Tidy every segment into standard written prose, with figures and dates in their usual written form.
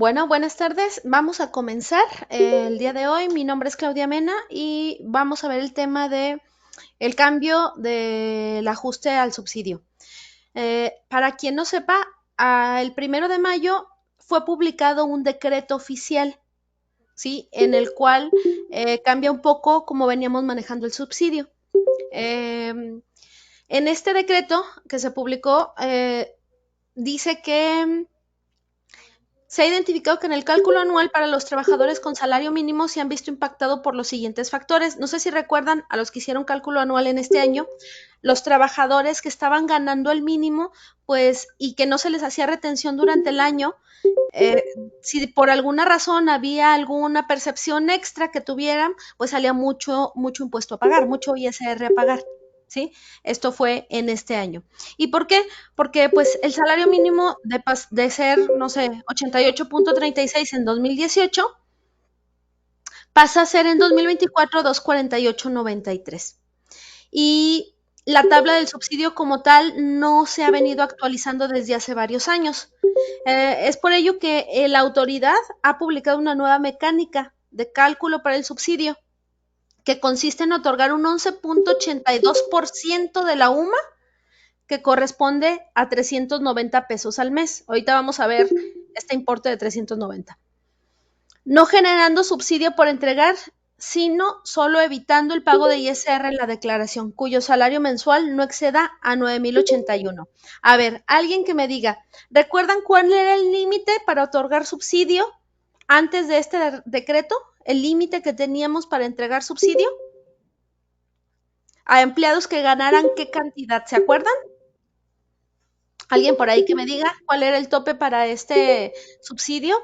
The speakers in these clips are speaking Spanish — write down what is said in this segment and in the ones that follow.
Bueno, buenas tardes. Vamos a comenzar el día de hoy. Mi nombre es Claudia Mena y vamos a ver el tema de el cambio del ajuste al subsidio. Para quien no sepa, el 1 de mayo fue publicado un decreto oficial, ¿sí? En el cual cambia un poco cómo veníamos manejando el subsidio. En este decreto que se publicó, dice que se ha identificado que en el cálculo anual para los trabajadores con salario mínimo se han visto impactados por los siguientes factores. No sé si recuerdan a los que hicieron cálculo anual en este año, los trabajadores que estaban ganando el mínimo, pues, y que no se les hacía retención durante el año, eh, si por alguna razón había alguna percepción extra que tuvieran, pues salía mucho impuesto a pagar, mucho ISR a pagar. ¿Sí? Esto fue en este año. ¿Y por qué? Porque pues el salario mínimo de ser, no sé, 88.36 en 2018, pasa a ser en 2024 248.93. Y la tabla del subsidio como tal no se ha venido actualizando desde hace varios años. Es por ello que la autoridad ha publicado una nueva mecánica de cálculo para el subsidio, que consiste en otorgar un 11.82% de la UMA, que corresponde a 390 pesos al mes. Ahorita vamos a ver este importe de 390. No generando subsidio por entregar, sino solo evitando el pago de ISR en la declaración, cuyo salario mensual no exceda a 9,081. A ver, alguien que me diga, ¿recuerdan cuál era el límite para otorgar subsidio antes de este decreto? ¿El límite que teníamos para entregar subsidio? A empleados que ganaran qué cantidad, ¿se acuerdan? ¿Alguien por ahí que me diga cuál era el tope para este subsidio?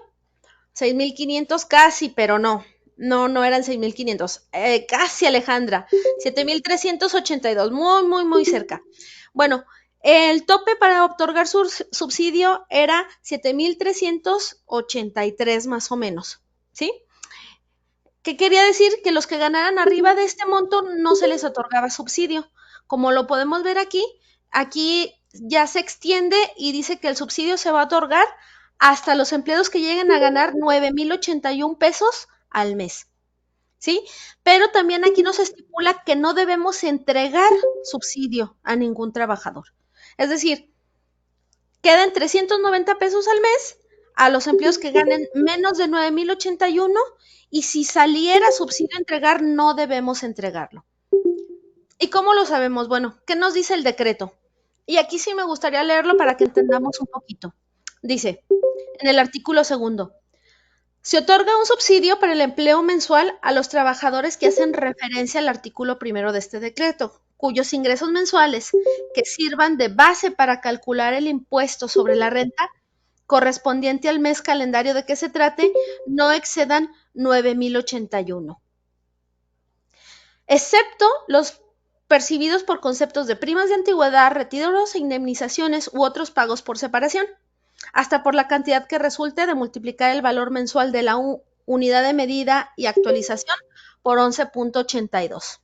6,500 casi, pero no. No eran 6,500. Casi, Alejandra. 7,382. Muy cerca. Bueno, el tope para otorgar su subsidio era 7,383 más o menos. ¿Sí? ¿Qué quería decir? Que los que ganaran arriba de este monto no se les otorgaba subsidio. Como lo podemos ver aquí ya se extiende y dice que el subsidio se va a otorgar hasta los empleados que lleguen a ganar 9,081 pesos al mes. ¿Sí? Pero también aquí nos estipula que no debemos entregar subsidio a ningún trabajador. Es decir, quedan 390 pesos al mes a los empleados que ganen menos de 9,081, y si saliera subsidio a entregar, no debemos entregarlo. ¿Y cómo lo sabemos? Bueno, ¿qué nos dice el decreto? Y aquí sí me gustaría leerlo para que entendamos un poquito. Dice, en el artículo 2, se otorga un subsidio para el empleo mensual a los trabajadores que hacen referencia al artículo 1 de este decreto, cuyos ingresos mensuales que sirvan de base para calcular el impuesto sobre la renta correspondiente al mes calendario de que se trate no excedan 9,081, excepto los percibidos por conceptos de primas de antigüedad, retiros e indemnizaciones u otros pagos por separación, hasta por la cantidad que resulte de multiplicar el valor mensual de la unidad de medida y actualización por 11.82.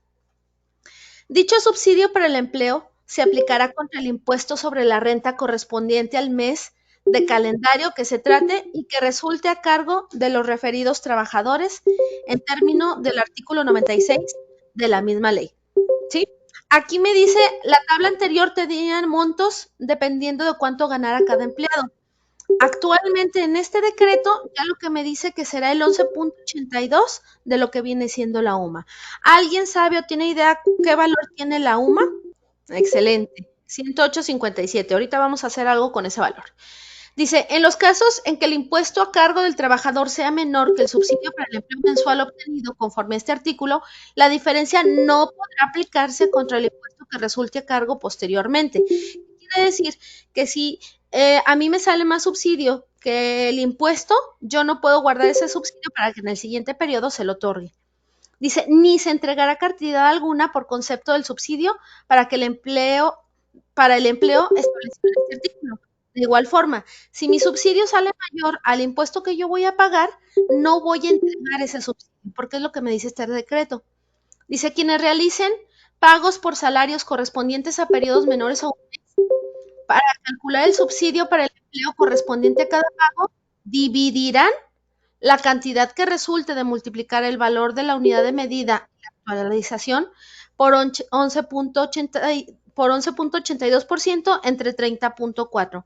Dicho subsidio para el empleo se aplicará contra el impuesto sobre la renta correspondiente al mes de calendario que se trate y que resulte a cargo de los referidos trabajadores en término del artículo 96 de la misma ley. ¿Sí? Aquí me dice, la tabla anterior tenían montos dependiendo de cuánto ganara cada empleado. Actualmente en este decreto ya lo que me dice que será el 11.82 de lo que viene siendo la UMA. ¿Alguien sabe o tiene idea qué valor tiene la UMA? Excelente, 108.57. Ahorita vamos a hacer algo con ese valor. Dice, en los casos en que el impuesto a cargo del trabajador sea menor que el subsidio para el empleo mensual obtenido conforme a este artículo, la diferencia no podrá aplicarse contra el impuesto que resulte a cargo posteriormente. Quiere decir que si a mí me sale más subsidio que el impuesto, yo no puedo guardar ese subsidio para que en el siguiente periodo se lo otorgue. Dice, ni se entregará cantidad alguna por concepto del subsidio para el empleo establecido en este artículo. De igual forma, si mi subsidio sale mayor al impuesto que yo voy a pagar, no voy a entregar ese subsidio, porque es lo que me dice este decreto. Dice, quienes realicen pagos por salarios correspondientes a periodos menores a un mes, para calcular el subsidio para el empleo correspondiente a cada pago, dividirán la cantidad que resulte de multiplicar el valor de la unidad de medida y la actualización por 11.82% entre 30.4.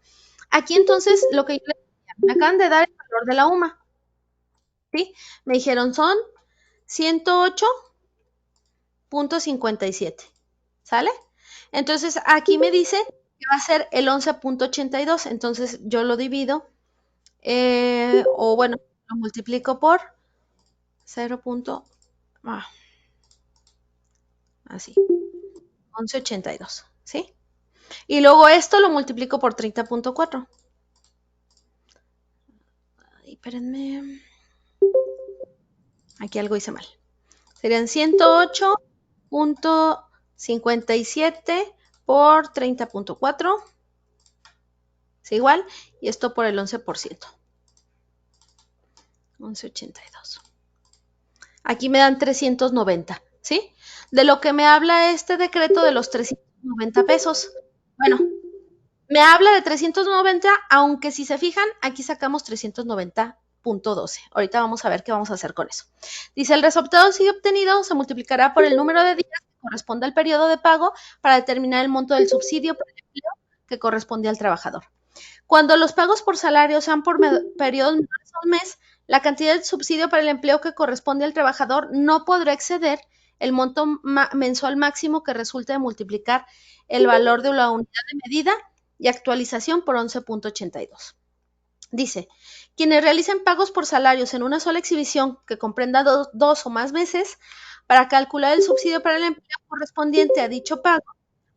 Aquí entonces lo que yo les decía, me acaban de dar el valor de la UMA, ¿sí? Me dijeron son 108.57, ¿sale? Entonces aquí me dice que va a ser el 11.82, entonces yo lo divido, o bueno, lo multiplico por 0. Así, 11.82, ¿sí? Y luego esto lo multiplico por 30.4. Ay, espérenme. Aquí algo hice mal. Serían 108.57 por 30.4. Es igual. Y esto por el 11%. 11.82. Aquí me dan 390, ¿sí? De lo que me habla este decreto de los 390 pesos. Bueno, me habla de 390, aunque si se fijan, aquí sacamos 390.12. Ahorita vamos a ver qué vamos a hacer con eso. Dice, el resultado así obtenido se multiplicará por el número de días que corresponde al periodo de pago para determinar el monto del subsidio por el empleo que corresponde al trabajador. Cuando los pagos por salario sean por periodos menores a un mes, la cantidad de subsidio para el empleo que corresponde al trabajador no podrá exceder el monto mensual máximo que resulte de multiplicar el valor de la unidad de medida y actualización por 11.82. Dice, quienes realicen pagos por salarios en una sola exhibición que comprenda dos o más meses, para calcular el subsidio para el empleo correspondiente a dicho pago,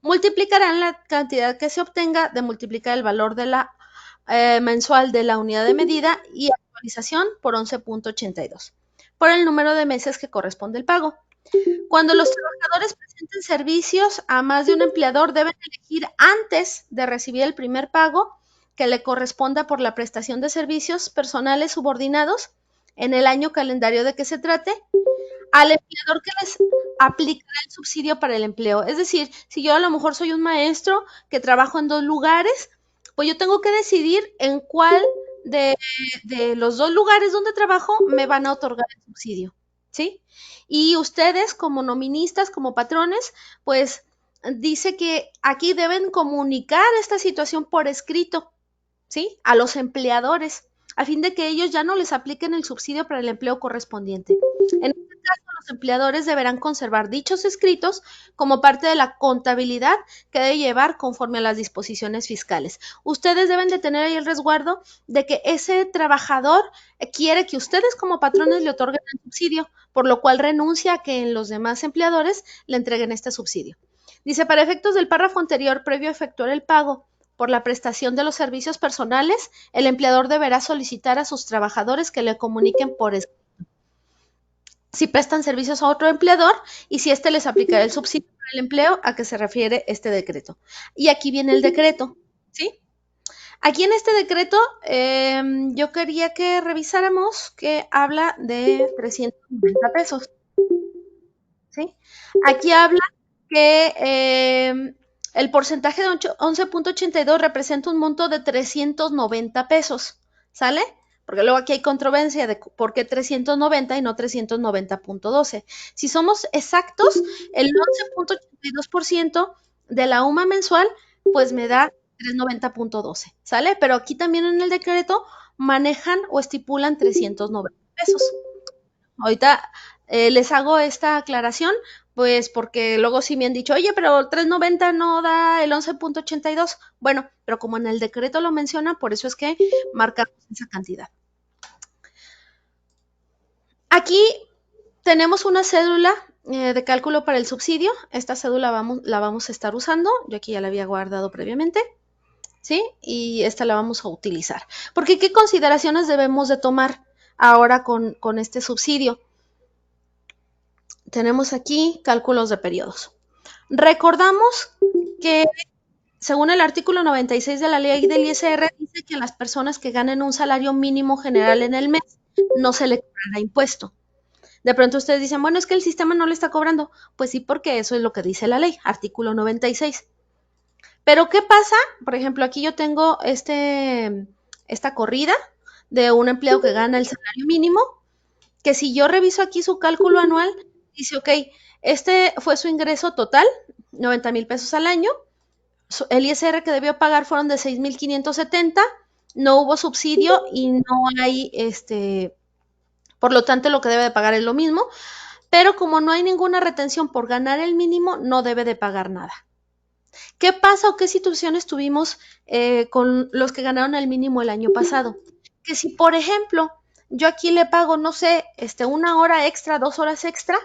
multiplicarán la cantidad que se obtenga de multiplicar el valor de la mensual de la unidad de medida y actualización por 11.82, por el número de meses que corresponde el pago. Cuando los trabajadores presenten servicios a más de un empleador, deben elegir antes de recibir el primer pago que le corresponda por la prestación de servicios personales subordinados en el año calendario de que se trate, al empleador que les aplicará el subsidio para el empleo. Es decir, si yo a lo mejor soy un maestro que trabajo en 2 lugares, pues yo tengo que decidir en cuál de los 2 lugares donde trabajo me van a otorgar el subsidio, ¿sí? Y ustedes como noministas, como patrones, pues dice que aquí deben comunicar esta situación por escrito, ¿sí? A los empleadores, a fin de que ellos ya no les apliquen el subsidio para el empleo correspondiente. En este caso, los empleadores deberán conservar dichos escritos como parte de la contabilidad que debe llevar conforme a las disposiciones fiscales. Ustedes deben de tener ahí el resguardo de que ese trabajador quiere que ustedes como patrones le otorguen el subsidio, por lo cual renuncia a que en los demás empleadores le entreguen este subsidio. Dice, para efectos del párrafo anterior, previo a efectuar el pago por la prestación de los servicios personales, el empleador deberá solicitar a sus trabajadores que le comuniquen por escrito si prestan servicios a otro empleador y si éste les aplicará el subsidio para el empleo a que se refiere este decreto. Y aquí viene el decreto, ¿sí? Aquí en este decreto yo quería que revisáramos que habla de 390 pesos, ¿sí? Aquí habla que el porcentaje de 11.82 representa un monto de 390 pesos, ¿sale? Porque luego aquí hay controversia de por qué 390 y no 390.12. Si somos exactos, el 11.82% de la UMA mensual, pues me da 390.12, ¿sale? Pero aquí también en el decreto manejan o estipulan 390 pesos. Ahorita les hago esta aclaración, pues porque luego sí me han dicho, oye, pero 390 no da el 11.82. Bueno, pero como en el decreto lo menciona, por eso es que marcamos esa cantidad. Aquí tenemos una cédula de cálculo para el subsidio. Esta cédula la vamos a estar usando. Yo aquí ya la había guardado previamente, ¿sí? Y esta la vamos a utilizar. Porque ¿qué consideraciones debemos de tomar ahora con este subsidio? Tenemos aquí cálculos de periodos. Recordamos que según el artículo 96 de la ley del ISR, dice que a las personas que ganen un salario mínimo general en el mes no se le cobrará impuesto. De pronto ustedes dicen, bueno, es que el sistema no le está cobrando. Pues sí, porque eso es lo que dice la ley, artículo 96. Pero ¿qué pasa? Por ejemplo, aquí yo tengo esta corrida de un empleado que gana el salario mínimo, que si yo reviso aquí su cálculo anual, dice, ok, este fue su ingreso total, 90,000 pesos al año, el ISR que debió pagar fueron de 6,570, no hubo subsidio y no hay, por lo tanto, lo que debe de pagar es lo mismo, pero como no hay ninguna retención por ganar el mínimo, no debe de pagar nada. ¿Qué pasa o qué situaciones tuvimos con los que ganaron el mínimo el año pasado? Que si, por ejemplo, yo aquí le pago, no sé, 1 hora extra, 2 horas extra,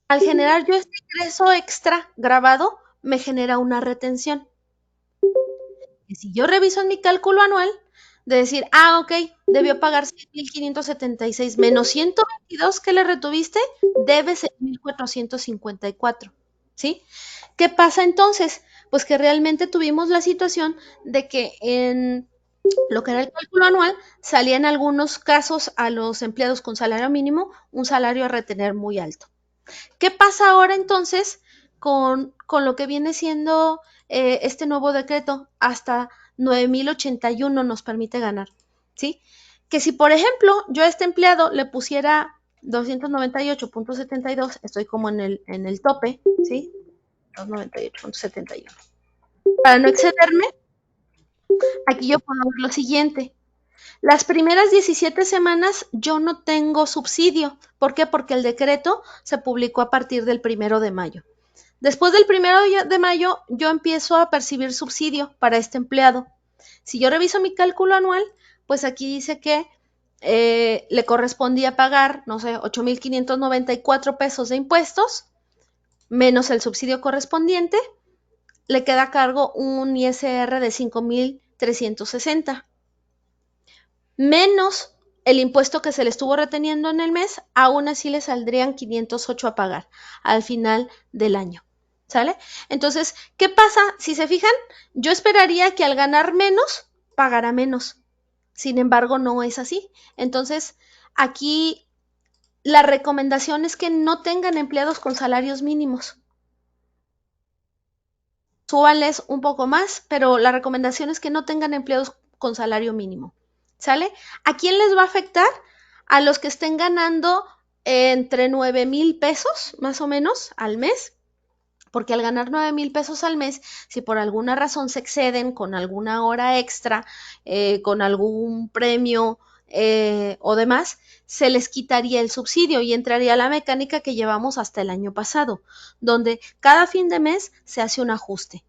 al generar yo este ingreso extra grabado, me genera una retención. Y si yo reviso en mi cálculo anual, de decir, ok, debió pagar 6,576 menos 122 que le retuviste, debe 6,454, ¿sí? ¿Qué pasa entonces? Pues que realmente tuvimos la situación de que en lo que era el cálculo anual, salía en algunos casos a los empleados con salario mínimo un salario a retener muy alto. ¿Qué pasa ahora entonces con lo que viene siendo este nuevo decreto? Hasta 9,081 nos permite ganar, ¿sí? Que si, por ejemplo, yo a este empleado le pusiera 298.72, estoy como en el tope, ¿sí? 298.71. Para no excederme, aquí yo puedo ver lo siguiente. Las primeras 17 semanas yo no tengo subsidio. ¿Por qué? Porque el decreto se publicó a partir del 1 de mayo. Después del 1 de mayo yo empiezo a percibir subsidio para este empleado. Si yo reviso mi cálculo anual, pues aquí dice que le correspondía pagar, no sé, 8,594 pesos de impuestos, menos el subsidio correspondiente, le queda a cargo un ISR de 5,360, menos el impuesto que se le estuvo reteniendo en el mes, aún así le saldrían 508 a pagar al final del año. ¿Sale? Entonces, ¿qué pasa? Si se fijan, yo esperaría que al ganar menos, pagara menos. Sin embargo, no es así. Entonces, aquí la recomendación es que no tengan empleados con salarios mínimos. Súbanles un poco más, pero la recomendación es que no tengan empleados con salario mínimo. ¿Sale? ¿A quién les va a afectar? A los que estén ganando entre 9,000 pesos, más o menos, al mes, porque al ganar 9,000 pesos al mes, si por alguna razón se exceden con alguna hora extra, con algún premio o demás, se les quitaría el subsidio y entraría la mecánica que llevamos hasta el año pasado, donde cada fin de mes se hace un ajuste,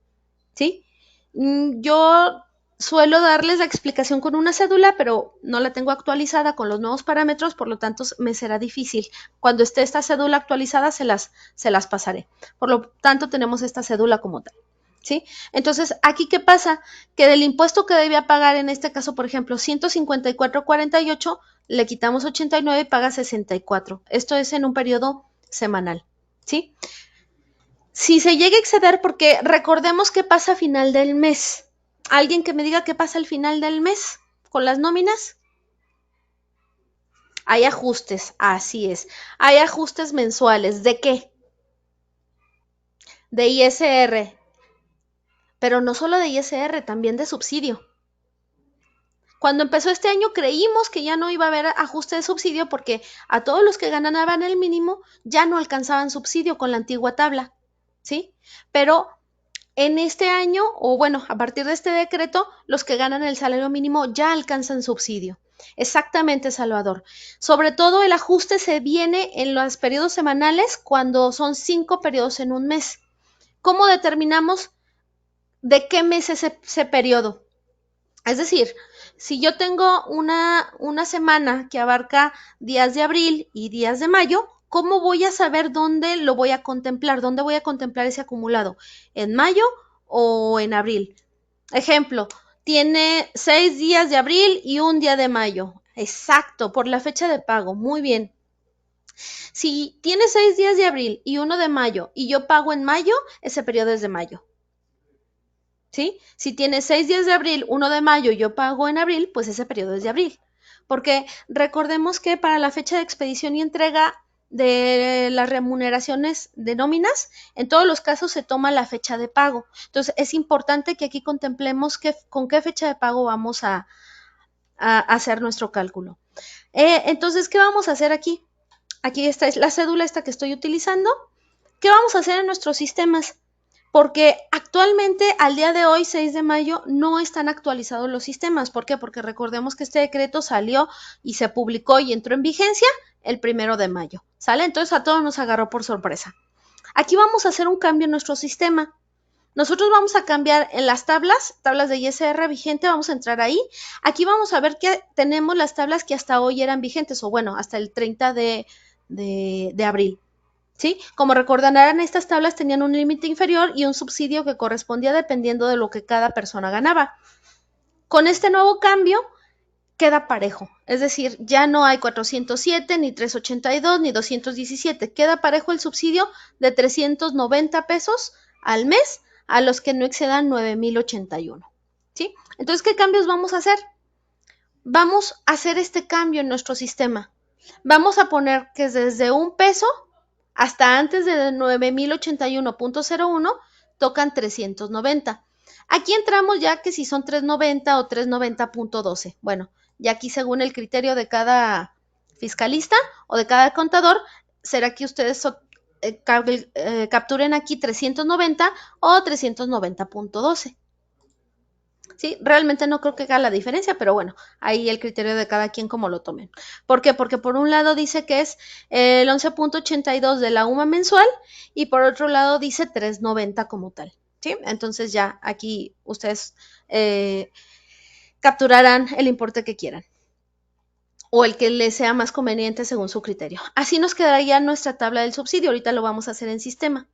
¿sí? Yo suelo darles la explicación con una cédula, pero no la tengo actualizada con los nuevos parámetros, por lo tanto me será difícil. Cuando esté esta cédula actualizada se las pasaré. Por lo tanto tenemos esta cédula como tal, ¿sí? Entonces, ¿aquí qué pasa? Que del impuesto que debía pagar, en este caso, por ejemplo, 154.48, le quitamos 89 y paga 64. Esto es en un periodo semanal, ¿sí? Si se llega a exceder, porque recordemos qué pasa a final del mes. ¿Alguien que me diga qué pasa al final del mes con las nóminas? Hay ajustes, así es. Hay ajustes mensuales. ¿De qué? De ISR. Pero no solo de ISR, también de subsidio. Cuando empezó este año creímos que ya no iba a haber ajuste de subsidio porque a todos los que ganaban el mínimo ya no alcanzaban subsidio con la antigua tabla, ¿sí? Pero en este año, o bueno, a partir de este decreto, los que ganan el salario mínimo ya alcanzan subsidio. Exactamente, Salvador. Sobre todo el ajuste se viene en los periodos semanales cuando son 5 periodos en un mes. ¿Cómo determinamos de qué mes es ese periodo? Es decir, si yo tengo una semana que abarca días de abril y días de mayo, ¿cómo voy a saber dónde lo voy a contemplar? ¿Dónde voy a contemplar ese acumulado? ¿En mayo o en abril? Ejemplo, tiene 6 días de abril y un día de mayo. Exacto, por la fecha de pago. Muy bien. Si tiene 6 días de abril y uno de mayo y yo pago en mayo, ese periodo es de mayo. ¿Sí? Si tiene 6 días de abril, 1 de mayo y yo pago en abril, pues ese periodo es de abril. Porque recordemos que para la fecha de expedición y entrega de las remuneraciones de nóminas, en todos los casos se toma la fecha de pago. Entonces es importante que aquí contemplemos con qué fecha de pago vamos a hacer nuestro cálculo. Entonces, ¿qué vamos a hacer aquí? Aquí está la cédula esta que estoy utilizando. ¿Qué vamos a hacer en nuestros sistemas? Porque actualmente, al día de hoy, 6 de mayo, no están actualizados los sistemas. ¿Por qué? Porque recordemos que este decreto salió y se publicó y entró en vigencia el 1 de mayo. ¿Sale? Entonces a todos nos agarró por sorpresa. Aquí vamos a hacer un cambio en nuestro sistema. Nosotros vamos a cambiar en las tablas de ISR vigente, vamos a entrar ahí. Aquí vamos a ver que tenemos las tablas que hasta hoy eran vigentes, o bueno, hasta el 30 de abril. ¿Sí? Como recordarán, estas tablas tenían un límite inferior y un subsidio que correspondía dependiendo de lo que cada persona ganaba. Con este nuevo cambio queda parejo, es decir, ya no hay 407, ni 382, ni 217, queda parejo el subsidio de 390 pesos al mes a los que no excedan 9,081. ¿Sí? Entonces, ¿qué cambios vamos a hacer? Vamos a hacer este cambio en nuestro sistema. Vamos a poner que desde un peso hasta antes de 9,081.01 tocan 390. Aquí entramos ya que si son 390 o 390.12. Bueno, ya aquí según el criterio de cada fiscalista o de cada contador, será que ustedes capturen aquí 390 o 390.12. ¿Sí? Realmente no creo que haga la diferencia, pero bueno, ahí el criterio de cada quien como lo tomen. ¿Por qué? Porque por un lado dice que es el 11.82 de la UMA mensual y por otro lado dice 390 como tal. ¿Sí? Entonces ya aquí ustedes capturarán el importe que quieran o el que les sea más conveniente según su criterio. Así nos quedaría nuestra tabla del subsidio. Ahorita lo vamos a hacer en sistema.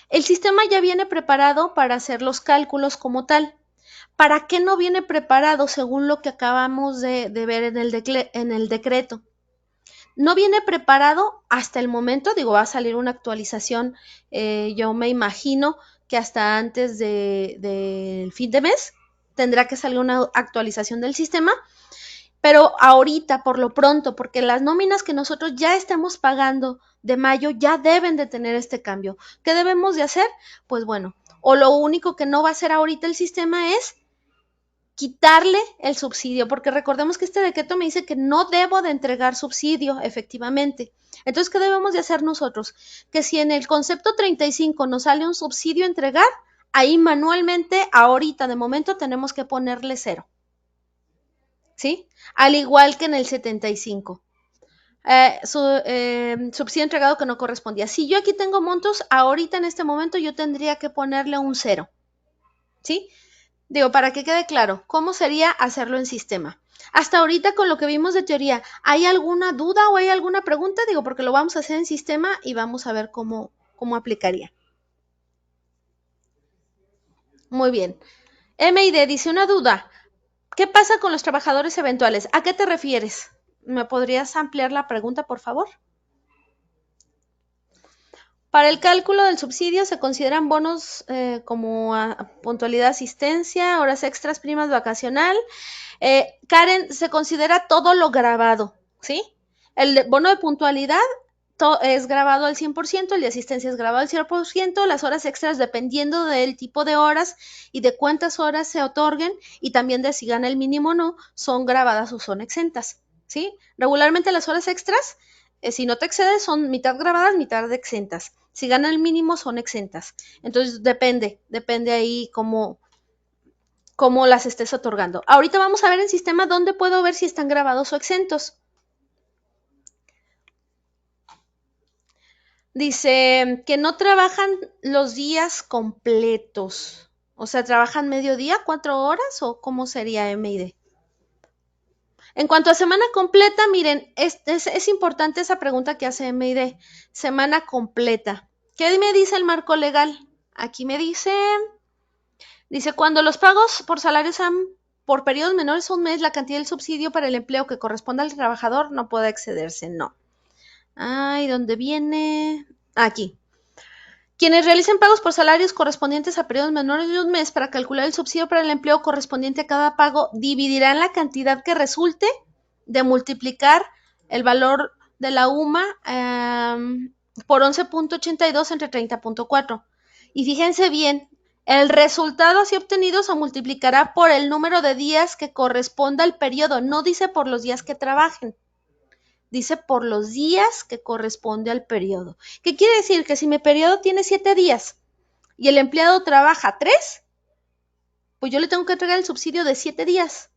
El sistema ya viene preparado para hacer los cálculos como tal. ¿Para qué no viene preparado según lo que acabamos de ver en el decreto? No viene preparado hasta el momento, digo, va a salir una actualización, yo me imagino que hasta antes del fin de mes tendrá que salir una actualización del sistema, pero ahorita, por lo pronto, porque las nóminas que nosotros ya estamos pagando de mayo ya deben de tener este cambio. ¿Qué debemos de hacer? Pues bueno, o lo único que no va a hacer ahorita el sistema es quitarle el subsidio, porque recordemos que este decreto me dice que no debo de entregar subsidio, efectivamente. Entonces, ¿qué debemos de hacer nosotros? Que si en el concepto 35 nos sale un subsidio a entregar, ahí manualmente, ahorita, de momento, tenemos que ponerle 0. ¿Sí? Al igual que en el 75. Subsidio entregado que no correspondía. Si yo aquí tengo montos, ahorita en este momento yo tendría que ponerle un 0. ¿Sí? Digo, para que quede claro, ¿cómo sería hacerlo en sistema? Hasta ahorita con lo que vimos de teoría, ¿hay alguna duda o hay alguna pregunta? Digo, porque lo vamos a hacer en sistema y vamos a ver cómo aplicaría. Muy bien. MID dice una duda. ¿Qué pasa con los trabajadores eventuales? ¿A qué te refieres? ¿Me podrías ampliar la pregunta, por favor? Para el cálculo del subsidio se consideran bonos como puntualidad, asistencia, horas extras, primas vacacional. Karen, se considera todo lo grabado, ¿sí? El bono de puntualidad es grabado al 100%, el de asistencia es grabado al 0%, las horas extras dependiendo del tipo de horas y de cuántas horas se otorguen y también de si gana el mínimo o no, son grabadas o son exentas, ¿sí? Regularmente las horas extras, si no te excedes, son mitad grabadas, mitad exentas. Si gana el mínimo, son exentas. Entonces, depende ahí cómo las estés otorgando. Ahorita vamos a ver en sistema dónde puedo ver si están grabados o exentos. Dice que no trabajan los días completos. O sea, ¿trabajan mediodía, 4 horas o cómo sería MID? En cuanto a semana completa, miren, es importante esa pregunta que hace MID. Semana completa. ¿Qué me dice el marco legal? Aquí me dice, cuando los pagos por salarios sean por periodos menores a un mes, la cantidad del subsidio para el empleo que corresponda al trabajador no puede excederse, no. Ay, ¿dónde viene? Aquí. Quienes realicen pagos por salarios correspondientes a periodos menores de un mes para calcular el subsidio para el empleo correspondiente a cada pago dividirán la cantidad que resulte de multiplicar el valor de la UMA por 11.82 entre 30.4. Y fíjense bien, El resultado así obtenido se multiplicará por el número de días que corresponda al periodo. No dice por los días que trabajen. Dice por los días que corresponde al periodo. ¿Qué quiere decir? Que si mi periodo tiene 7 días y el empleado trabaja 3, pues yo le tengo que entregar el subsidio de 7 días.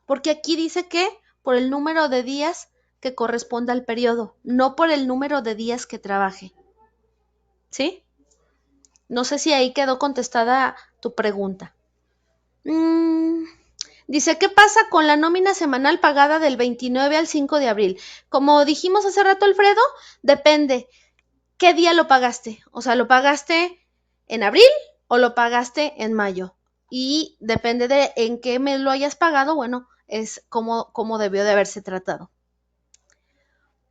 Porque aquí dice que por el número de días que corresponda al periodo, no por el número de días que trabaje. ¿Sí? No sé si ahí quedó contestada tu pregunta. Dice, ¿qué pasa con la nómina semanal pagada del 29 al 5 de abril? Como dijimos hace rato, Alfredo, depende. ¿Qué día lo pagaste? O sea, ¿lo pagaste en abril o lo pagaste en mayo? Y depende de en qué mes lo hayas pagado, bueno, es como debió de haberse tratado.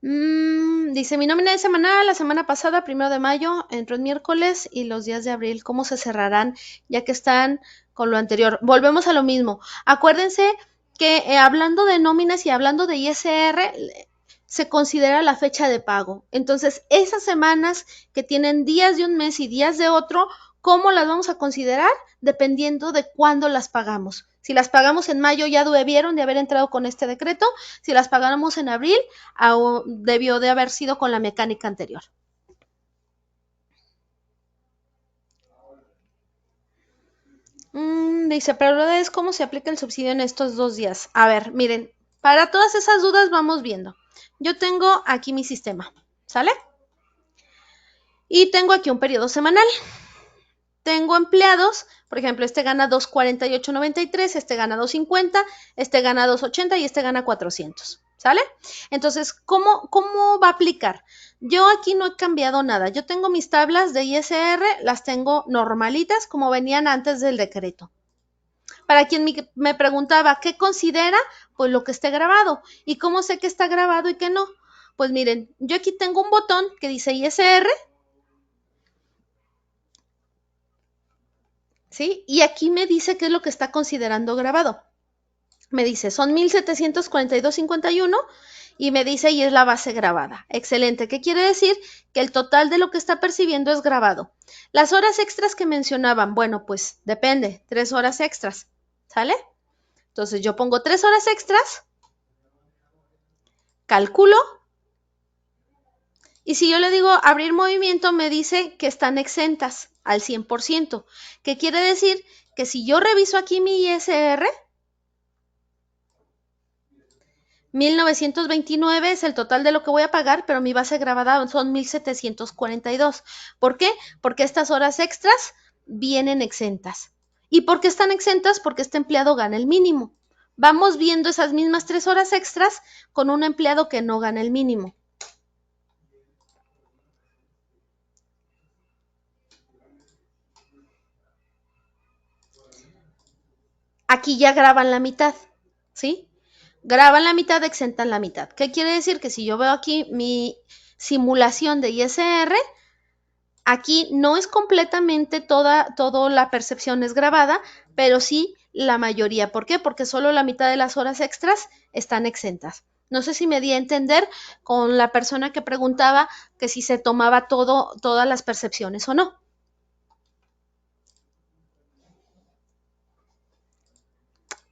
Dice, mi nómina es semanal, la semana pasada, 1 de mayo, entró el miércoles y los días de abril, ¿cómo se cerrarán ya que están con lo anterior? Volvemos a lo mismo. Acuérdense que hablando de nóminas y hablando de ISR, se considera la fecha de pago. Entonces, esas semanas que tienen días de un mes y días de otro, ¿cómo las vamos a considerar? Dependiendo de cuándo las pagamos. Si las pagamos en mayo, ya debieron de haber entrado con este decreto. Si las pagamos en abril, debió de haber sido con la mecánica anterior. Dice, pero es cómo se aplica el subsidio en estos 2 días. A ver, miren, para todas esas dudas vamos viendo. Yo tengo aquí mi sistema, ¿sale? Y tengo aquí un periodo semanal. Tengo empleados, por ejemplo, este gana 248.93, este gana 250, este gana 280 y este gana 400, ¿sale? Entonces, ¿cómo va a aplicar? Yo aquí no he cambiado nada. Yo tengo mis tablas de ISR, las tengo normalitas como venían antes del decreto. Para quien me preguntaba, ¿qué considera? Pues lo que esté grabado. ¿Y cómo sé que está grabado y que no? Pues miren, yo aquí tengo un botón que dice ISR, ¿sí? Y aquí me dice qué es lo que está considerando grabado. Me dice, son 1,742.51 y me dice, y es la base grabada. Excelente. ¿Qué quiere decir? Que el total de lo que está percibiendo es grabado. Las horas extras que mencionaban, bueno, pues depende, 3 horas extras, ¿sale? Entonces yo pongo 3 horas extras, calculo, y si yo le digo abrir movimiento, me dice que están exentas al 100%. ¿Qué quiere decir? Que si yo reviso aquí mi ISR, 1,929 es el total de lo que voy a pagar, pero mi base grabada son 1,742. ¿Por qué? Porque estas horas extras vienen exentas. ¿Y por qué están exentas? Porque este empleado gana el mínimo. Vamos viendo esas mismas 3 horas extras con un empleado que no gana el mínimo. Aquí ya graban la mitad, ¿sí? Graban la mitad, exentan la mitad. ¿Qué quiere decir? Que si yo veo aquí mi simulación de ISR, aquí no es completamente toda la percepción es grabada, pero sí la mayoría. ¿Por qué? Porque solo la mitad de las horas extras están exentas. No sé si me di a entender con la persona que preguntaba que si se tomaba todas las percepciones o no.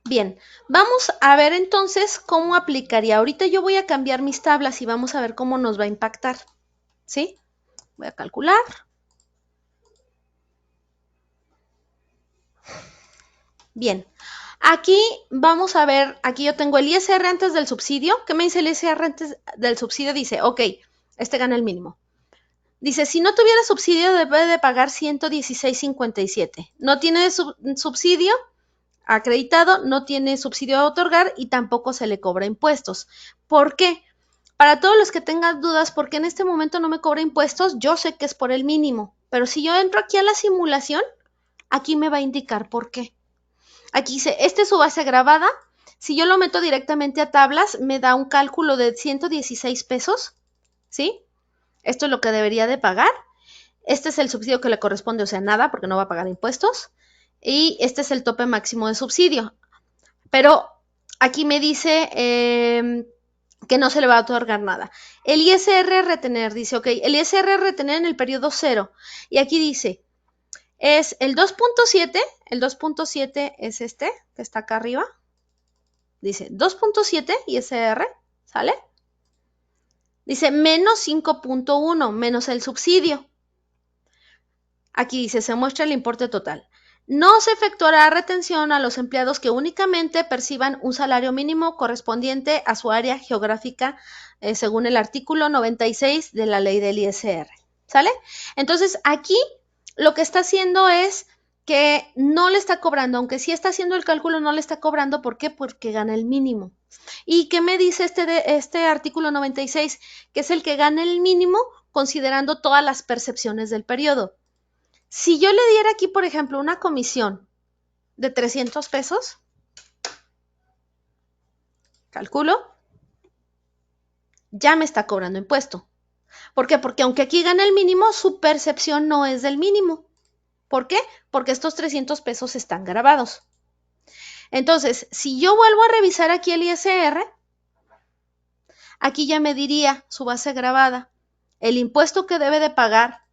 Bien, vamos a ver entonces cómo aplicaría. Ahorita yo voy a cambiar mis tablas y vamos a ver cómo nos va a impactar. ¿Sí? Voy a calcular. Bien, aquí vamos a ver, aquí yo tengo el ISR antes del subsidio. ¿Qué me dice el ISR antes del subsidio? Dice, ok, este gana el mínimo. Dice, si no tuviera subsidio debe de pagar 116.57. No tiene subsidio acreditado, no tiene subsidio a otorgar y tampoco se le cobra impuestos. ¿Por qué? Para todos los que tengan dudas, ¿por qué en este momento no me cobra impuestos? Yo sé que es por el mínimo, pero si yo entro aquí a la simulación, aquí me va a indicar por qué. Aquí dice, esta es su base grabada. Si yo lo meto directamente a tablas, me da un cálculo de 116 pesos, ¿sí? Esto es lo que debería de pagar. Este es el subsidio que le corresponde, o sea, nada, porque no va a pagar impuestos. Y este es el tope máximo de subsidio. Pero aquí me dice que no se le va a otorgar nada. El ISR retener, dice, ok, el ISR retener en el periodo 0. Y aquí dice, es el 2.7, el 2.7 es este, que está acá arriba. Dice 2.7 ISR, ¿sale? Dice menos 5.1, menos el subsidio. Aquí dice, se muestra el importe total. No se efectuará retención a los empleados que únicamente perciban un salario mínimo correspondiente a su área geográfica, según el artículo 96 de la ley del ISR, ¿sale? Entonces, aquí lo que está haciendo es que no le está cobrando, aunque sí está haciendo el cálculo, no le está cobrando. ¿Por qué? Porque gana el mínimo. ¿Y qué me dice este artículo 96? Que es el que gana el mínimo considerando todas las percepciones del periodo. Si yo le diera aquí, por ejemplo, una comisión de 300 pesos, calculo, ya me está cobrando impuesto. ¿Por qué? Porque aunque aquí gana el mínimo, su percepción no es del mínimo. ¿Por qué? Porque estos 300 pesos están grabados. Entonces, si yo vuelvo a revisar aquí el ISR, aquí ya me diría su base grabada, el impuesto que debe de pagar.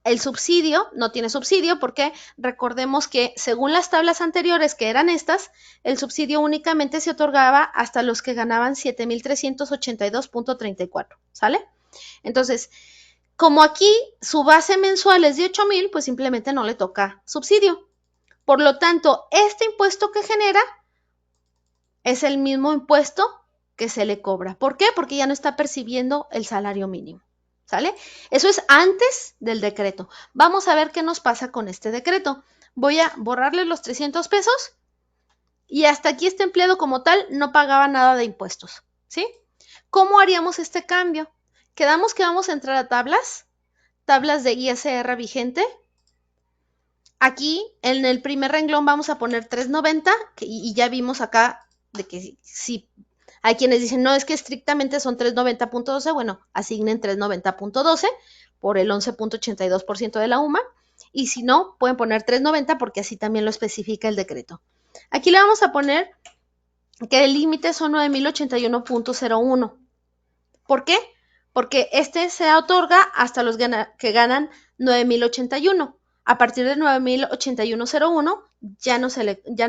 El subsidio no tiene subsidio porque recordemos que según las tablas anteriores, que eran estas, el subsidio únicamente se otorgaba hasta los que ganaban 7,382.34, ¿sale? Entonces, como aquí su base mensual es de 8,000, pues simplemente no le toca subsidio. Por lo tanto, este impuesto que genera es el mismo impuesto que se le cobra. ¿Por qué? Porque ya no está percibiendo el salario mínimo. ¿Sale? Eso es antes del decreto. Vamos a ver qué nos pasa con este decreto. Voy a borrarle los 300 pesos y hasta aquí este empleado como tal no pagaba nada de impuestos. ¿Sí? ¿Cómo haríamos este cambio? Quedamos que vamos a entrar a tablas de ISR vigente. Aquí en el primer renglón vamos a poner 390 y ya vimos acá de que si hay quienes dicen, no, es que estrictamente son 390.12, bueno, asignen 390.12 por el 11.82% de la UMA, y si no, pueden poner 390 porque así también lo especifica el decreto. Aquí le vamos a poner que el límite son 9,081.01. ¿Por qué? Porque este se otorga hasta los que ganan 9,081. A partir de 9,081.01 ya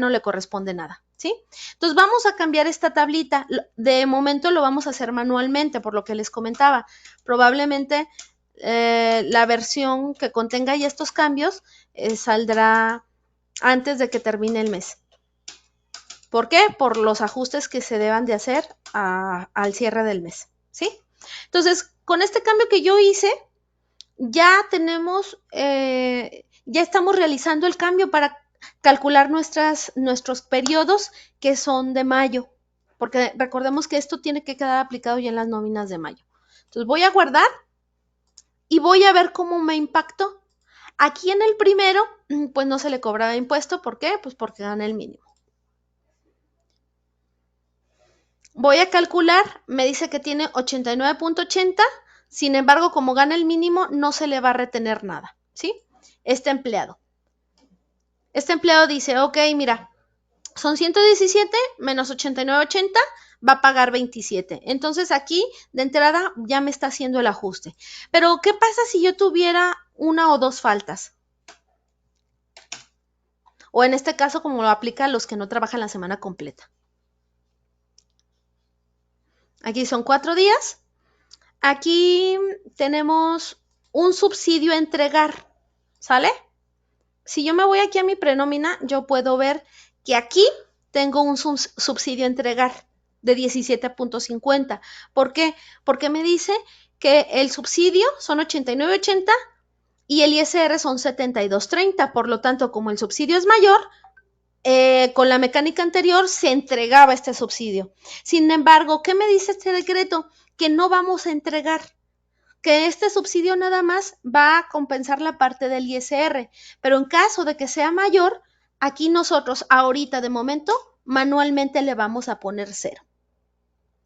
no le corresponde nada, ¿sí? Entonces vamos a cambiar esta tablita. De momento lo vamos a hacer manualmente, por lo que les comentaba. Probablemente la versión que contenga ya estos cambios saldrá antes de que termine el mes. ¿Por qué? Por los ajustes que se deban de hacer al cierre del mes, ¿sí? Entonces, con este cambio que yo hice, ya tenemos, ya estamos realizando el cambio para calcular nuestros periodos que son de mayo, porque recordemos que esto tiene que quedar aplicado ya en las nóminas de mayo. Entonces voy a guardar y voy a ver cómo me impactó. Aquí en el primero, pues no se le cobraba impuesto. ¿Por qué? Pues porque gana el mínimo. Voy a calcular, me dice que tiene 89.80, sin embargo, como gana el mínimo, no se le va a retener nada, ¿sí? Este empleado dice, ok, mira, son 117 menos 89.80, va a pagar 27. Entonces aquí, de entrada, ya me está haciendo el ajuste. Pero, ¿qué pasa si yo tuviera una o dos faltas? O en este caso, como lo aplica a los que no trabajan la semana completa. Aquí son 4 días. Aquí tenemos un subsidio a entregar, ¿sale? Si yo me voy aquí a mi prenómina, yo puedo ver que aquí tengo un subsidio a entregar de 17.50. ¿Por qué? Porque me dice que el subsidio son 89.80 y el ISR son 72.30. Por lo tanto, como el subsidio es mayor, con la mecánica anterior se entregaba este subsidio. Sin embargo, ¿qué me dice este decreto? Que no vamos a entregar, que este subsidio nada más va a compensar la parte del ISR, pero en caso de que sea mayor, aquí nosotros ahorita de momento manualmente le vamos a poner 0.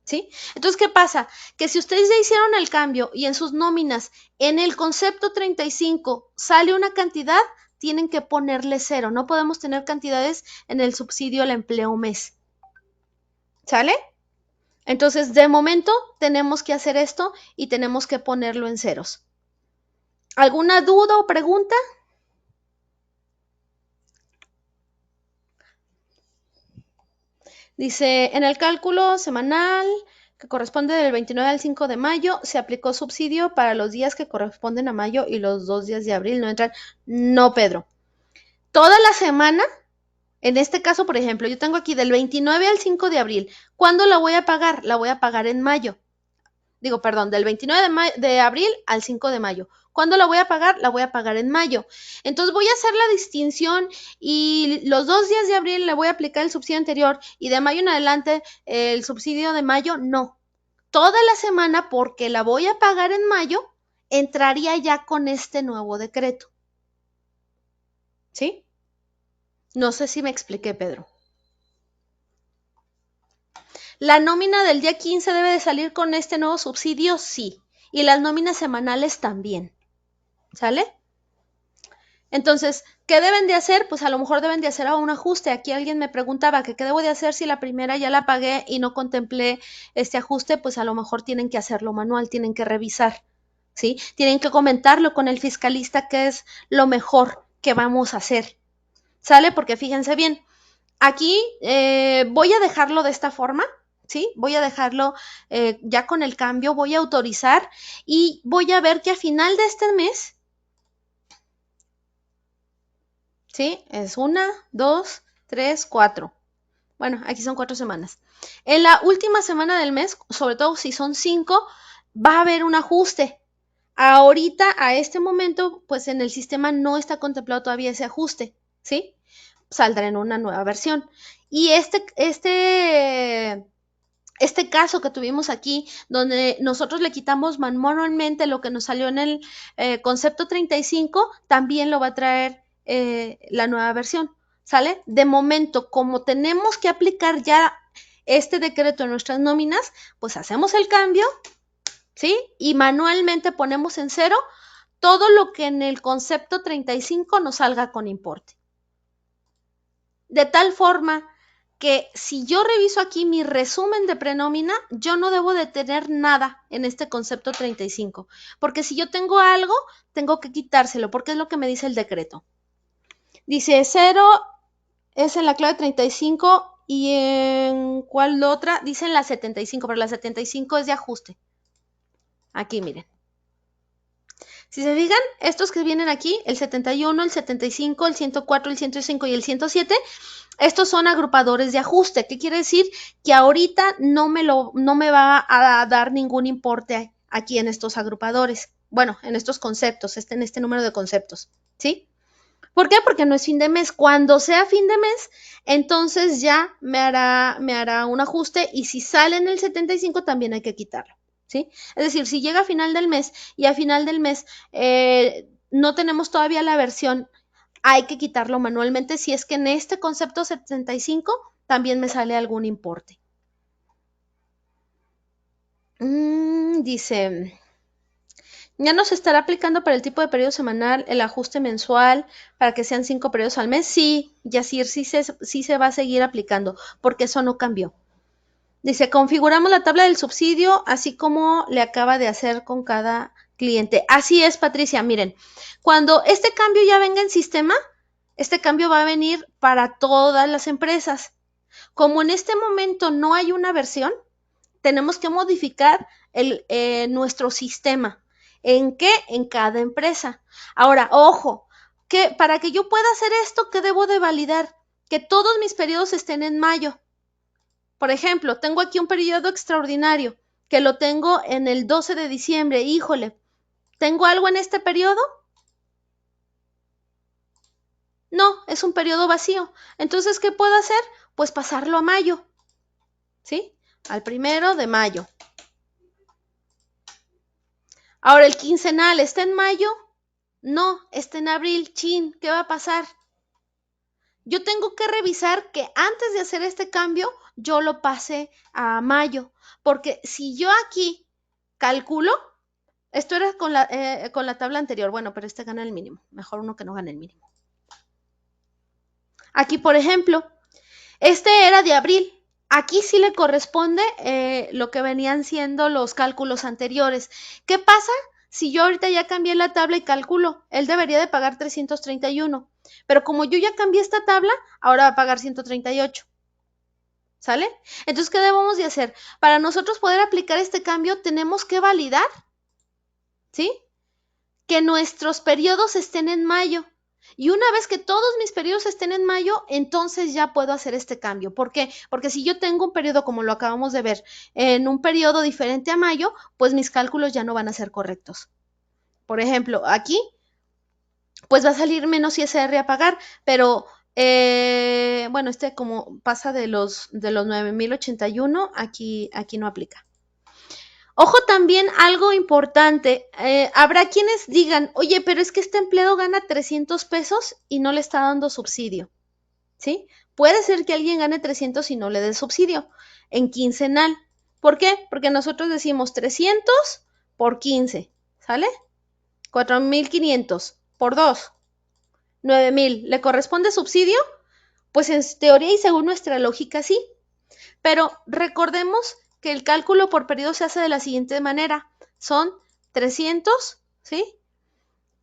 ¿Sí? Entonces, ¿qué pasa? Que si ustedes ya hicieron el cambio y en sus nóminas, en el concepto 35 sale una cantidad, tienen que ponerle 0. No podemos tener cantidades en el subsidio al empleo mes. ¿Sale? Entonces, de momento, tenemos que hacer esto y tenemos que ponerlo en ceros. ¿Alguna duda o pregunta? Dice, en el cálculo semanal que corresponde del 29 al 5 de mayo, se aplicó subsidio para los días que corresponden a mayo y los 2 días de abril no entran. No, Pedro. Toda la semana, en este caso, por ejemplo, yo tengo aquí del 29 al 5 de abril. ¿Cuándo la voy a pagar? La voy a pagar en mayo. Digo, perdón, del 29 de abril al 5 de mayo. ¿Cuándo la voy a pagar? La voy a pagar en mayo. Entonces voy a hacer la distinción y los 2 días de abril le voy a aplicar el subsidio anterior y de mayo en adelante el subsidio de mayo, no. Toda la semana, porque la voy a pagar en mayo, entraría ya con este nuevo decreto. ¿Sí? No sé si me expliqué, Pedro. ¿La nómina del día 15 debe de salir con este nuevo subsidio? Sí. Y las nóminas semanales también. ¿Sale? Entonces, ¿qué deben de hacer? Pues a lo mejor deben de hacer un ajuste. Aquí alguien me preguntaba que qué debo de hacer si la primera ya la pagué y no contemplé este ajuste, pues a lo mejor tienen que hacerlo manual, tienen que revisar, ¿sí? Tienen que comentarlo con el fiscalista qué es lo mejor que vamos a hacer, ¿sale? Porque fíjense bien, aquí voy a dejarlo de esta forma, ¿sí? Voy a dejarlo ya con el cambio, voy a autorizar y voy a ver que a final de este mes, ¿sí? Es 1, 2, 3, 4. Bueno, aquí son 4 semanas. En la última semana del mes, sobre todo si son 5, va a haber un ajuste. Ahorita, a este momento, pues en el sistema no está contemplado todavía ese ajuste, ¿sí? Saldrá en una nueva versión. Y este caso que tuvimos aquí, donde nosotros le quitamos manualmente lo que nos salió en el concepto 35, también lo va a traer la nueva versión, ¿sale? De momento, como tenemos que aplicar ya este decreto en nuestras nóminas, pues hacemos el cambio, ¿sí? Y manualmente ponemos en 0 todo lo que en el concepto 35 nos salga con importe. De tal forma que si yo reviso aquí mi resumen de prenómina, yo no debo de tener nada en este concepto 35, porque si yo tengo algo, tengo que quitárselo, porque es lo que me dice el decreto. Dice 0 es en la clave 35 y en ¿cuál otra? Dice en la 75, pero la 75 es de ajuste. Aquí, miren. Si se fijan, estos que vienen aquí, el 71, el 75, el 104, el 105 y el 107, estos son agrupadores de ajuste. ¿Qué quiere decir? Que ahorita no me va a dar ningún importe aquí en estos agrupadores. Bueno, en estos conceptos, en este número de conceptos, ¿sí? ¿Por qué? Porque no es fin de mes. Cuando sea fin de mes, entonces ya me hará un ajuste y si sale en el 75 también hay que quitarlo, ¿sí? Es decir, si llega a final del mes y a final del mes no tenemos todavía la versión, hay que quitarlo manualmente si es que en este concepto 75 también me sale algún importe. Dice, ¿ya nos estará aplicando para el tipo de periodo semanal el ajuste mensual para que sean 5 periodos al mes? Sí, Yacir, sí se va a seguir aplicando porque eso no cambió. Dice, configuramos la tabla del subsidio así como le acaba de hacer con cada cliente. Así es, Patricia, miren, cuando este cambio ya venga en sistema, este cambio va a venir para todas las empresas. Como en este momento no hay una versión, tenemos que modificar nuestro sistema. ¿En qué? En cada empresa. Ahora, ojo, que para que yo pueda hacer esto, ¿qué debo de validar? Que todos mis periodos estén en mayo. Por ejemplo, tengo aquí un periodo extraordinario que lo tengo en el 12 de diciembre. Híjole, ¿tengo algo en este periodo? No, es un periodo vacío. Entonces, ¿qué puedo hacer? Pues pasarlo a mayo, ¿sí? Al 1 de mayo. Ahora, ¿el quincenal está en mayo? No, está en abril. Chin, ¿qué va a pasar? Yo tengo que revisar que antes de hacer este cambio, yo lo pase a mayo. Porque si yo aquí calculo, esto era con la tabla anterior, bueno, pero este gana el mínimo. Mejor uno que no gane el mínimo. Aquí, por ejemplo, este era de abril. Aquí sí le corresponde lo que venían siendo los cálculos anteriores. ¿Qué pasa si yo ahorita ya cambié la tabla y calculo? Él debería de pagar 331, pero como yo ya cambié esta tabla, ahora va a pagar 138. ¿Sale? Entonces, ¿qué debemos de hacer? Para nosotros poder aplicar este cambio, tenemos que validar, ¿sí? Que nuestros periodos estén en mayo. Y una vez que todos mis periodos estén en mayo, entonces ya puedo hacer este cambio. ¿Por qué? Porque si yo tengo un periodo, como lo acabamos de ver, en un periodo diferente a mayo, pues mis cálculos ya no van a ser correctos. Por ejemplo, aquí, pues va a salir menos ISR a pagar, pero bueno, como pasa de los 9,081, aquí no aplica. Ojo también, algo importante, habrá quienes digan, oye, pero es que este empleado gana 300 pesos y no le está dando subsidio, ¿sí? Puede ser que alguien gane 300 y no le dé subsidio en quincenal. ¿Por qué? Porque nosotros decimos 300 por 15, ¿sale? 4,500 por 2, 9,000. ¿Le corresponde subsidio? Pues en teoría y según nuestra lógica sí. Pero recordemos que el cálculo por periodo se hace de la siguiente manera. Son 300, ¿sí?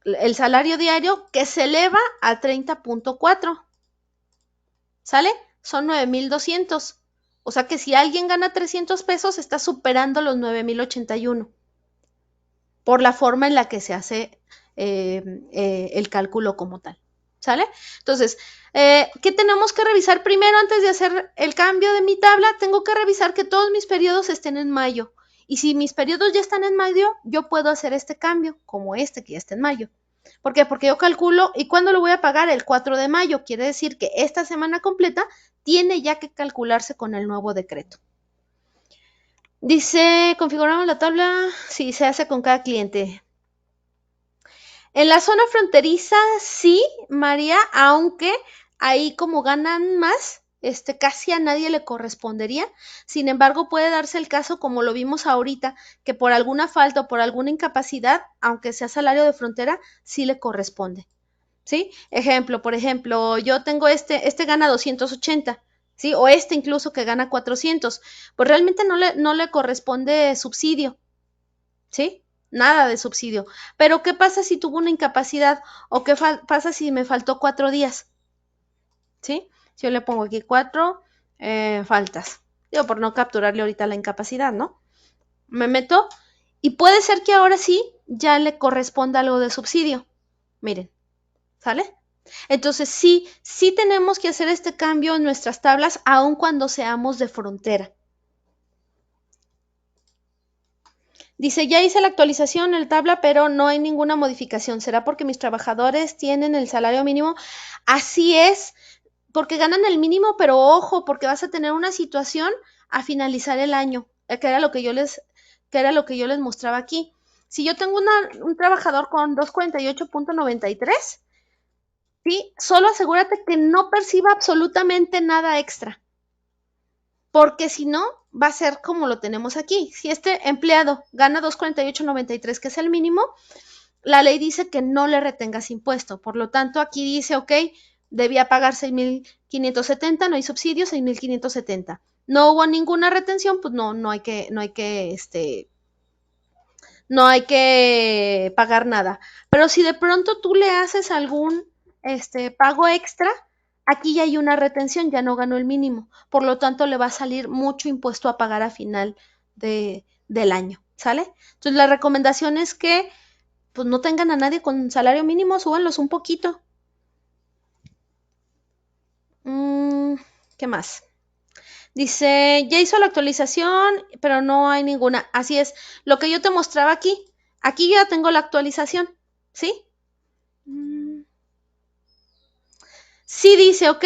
El salario diario que se eleva a 30.4. ¿Sale? Son 9,200. O sea que si alguien gana 300 pesos, está superando los 9,081 por la forma en la que se hace el cálculo como tal. ¿Sale? Entonces, ¿qué tenemos que revisar primero antes de hacer el cambio de mi tabla? Tengo que revisar que todos mis periodos estén en mayo. Y si mis periodos ya están en mayo, yo puedo hacer este cambio, como este que ya está en mayo. ¿Por qué? Porque yo calculo, ¿y cuándo lo voy a pagar? El 4 de mayo. Quiere decir que esta semana completa tiene ya que calcularse con el nuevo decreto. Dice, configuramos la tabla, sí, se hace con cada cliente. En la zona fronteriza, sí, María, aunque ahí como ganan más, casi a nadie le correspondería. Sin embargo, puede darse el caso, como lo vimos ahorita, que por alguna falta o por alguna incapacidad, aunque sea salario de frontera, sí le corresponde. ¿Sí? Ejemplo, por ejemplo, yo tengo este gana 280, ¿sí? O incluso que gana 400, pues realmente no le corresponde subsidio, ¿sí? Nada de subsidio. Pero ¿qué pasa si tuvo una incapacidad? ¿O qué pasa si me faltó 4 días? ¿Sí? Si yo le pongo aquí 4 faltas. Digo, por no capturarle ahorita la incapacidad, ¿no? Me meto y puede ser que ahora sí ya le corresponda algo de subsidio. Miren, ¿sale? Entonces sí tenemos que hacer este cambio en nuestras tablas, aun cuando seamos de frontera. Dice, ya hice la actualización en la tabla, pero no hay ninguna modificación. ¿Será porque mis trabajadores tienen el salario mínimo? Así es, porque ganan el mínimo, pero ojo, porque vas a tener una situación a finalizar el año, que era lo que yo les mostraba aquí. Si yo tengo un trabajador con 248.93, ¿sí? Solo asegúrate que no perciba absolutamente nada extra, porque si no, va a ser como lo tenemos aquí. Si este empleado gana 248.93, que es el mínimo, la ley dice que no le retengas impuesto. Por lo tanto, aquí dice, ok, debía pagar 6,570, no hay subsidio, 6,570. No hubo ninguna retención, pues no hay que pagar nada. Pero si de pronto tú le haces algún pago extra, aquí ya hay una retención, ya no ganó el mínimo. Por lo tanto, le va a salir mucho impuesto a pagar a final del año, ¿sale? Entonces, la recomendación es que pues no tengan a nadie con salario mínimo, súbanlos un poquito. ¿Qué más? Dice, ya hizo la actualización, pero no hay ninguna. Así es, lo que yo te mostraba aquí ya tengo la actualización, ¿sí? Sí dice, ok,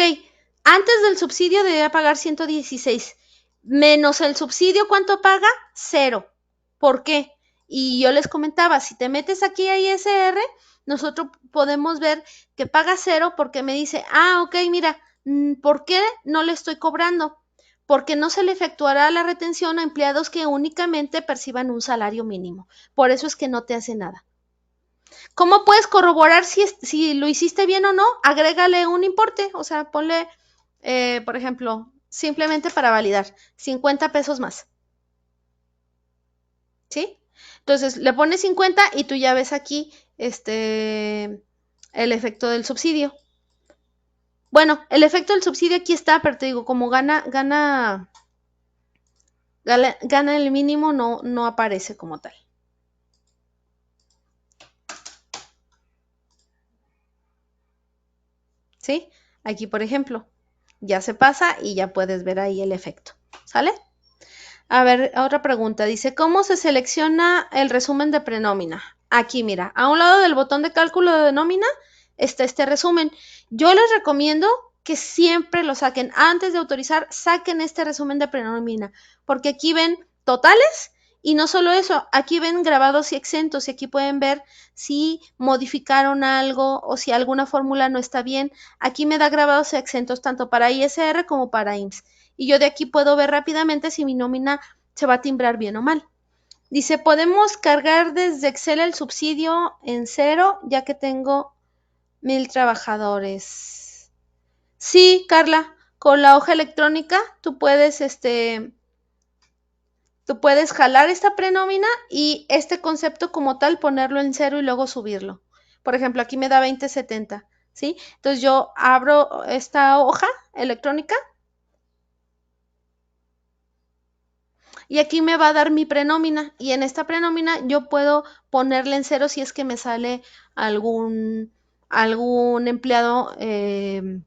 antes del subsidio debía pagar 116, menos el subsidio, ¿cuánto paga? 0. ¿Por qué? Y yo les comentaba, si te metes aquí a ISR, nosotros podemos ver que paga 0 porque me dice, ok, mira, ¿por qué no le estoy cobrando? Porque no se le efectuará la retención a empleados que únicamente perciban un salario mínimo. Por eso es que no te hace nada. ¿Cómo puedes corroborar si lo hiciste bien o no? Agrégale un importe, o sea, ponle, por ejemplo, simplemente para validar, 50 pesos más. ¿Sí? Entonces, le pones 50 y tú ya ves aquí el efecto del subsidio. Bueno, el efecto del subsidio aquí está, pero te digo, como gana el mínimo, no aparece como tal. ¿Sí? Aquí, por ejemplo, ya se pasa y ya puedes ver ahí el efecto. ¿Sale? A ver, otra pregunta. Dice, ¿cómo se selecciona el resumen de prenómina? Aquí, mira, a un lado del botón de cálculo de nómina está este resumen. Yo les recomiendo que siempre lo saquen. Antes de autorizar, saquen este resumen de prenómina, porque aquí ven totales y no solo eso, aquí ven grabados y exentos y aquí pueden ver si modificaron algo o si alguna fórmula no está bien. Aquí me da grabados y exentos tanto para ISR como para IMSS. Y yo de aquí puedo ver rápidamente si mi nómina se va a timbrar bien o mal. Dice, podemos cargar desde Excel el subsidio en 0, ya que tengo 1000 trabajadores. Sí, Carla, con la hoja electrónica tú puedes jalar esta prenómina y este concepto como tal ponerlo en 0 y luego subirlo. Por ejemplo, aquí me da 2070, ¿sí? Entonces yo abro esta hoja electrónica y aquí me va a dar mi prenómina y en esta prenómina yo puedo ponerle en 0 si es que me sale algún empleado en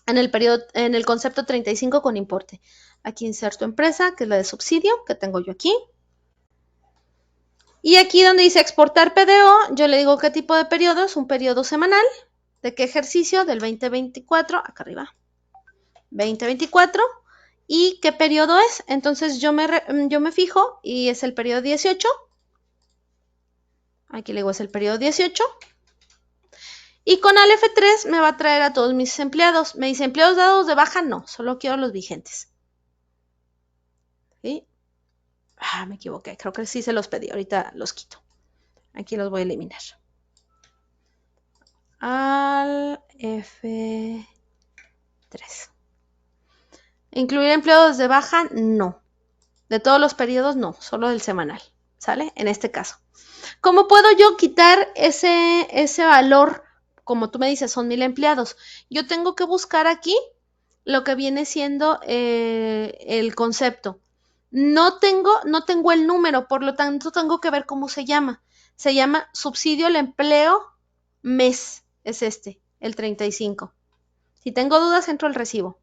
el concepto 35 con importe. Aquí inserto empresa, que es la de subsidio, que tengo yo aquí. Y aquí donde dice exportar PDO, yo le digo qué tipo de periodo, es un periodo semanal, de qué ejercicio, del 2024, acá arriba, 2024, y qué periodo es. Entonces yo me fijo y es el periodo 18. Aquí le digo es el periodo 18. Y con al F3 me va a traer a todos mis empleados. Me dice empleados dados de baja, no, solo quiero los vigentes. ¿Sí? Me equivoqué, creo que sí se los pedí, ahorita los quito. Aquí los voy a eliminar. Al F3. ¿Incluir empleados de baja? No. De todos los periodos, no, solo del semanal. ¿Sale? En este caso. ¿Cómo puedo yo quitar ese valor? Como tú me dices, son 1000 empleados. Yo tengo que buscar aquí lo que viene siendo el concepto. No tengo el número, por lo tanto tengo que ver cómo se llama. Se llama subsidio al empleo mes, es el 35. Si tengo dudas, entro al recibo.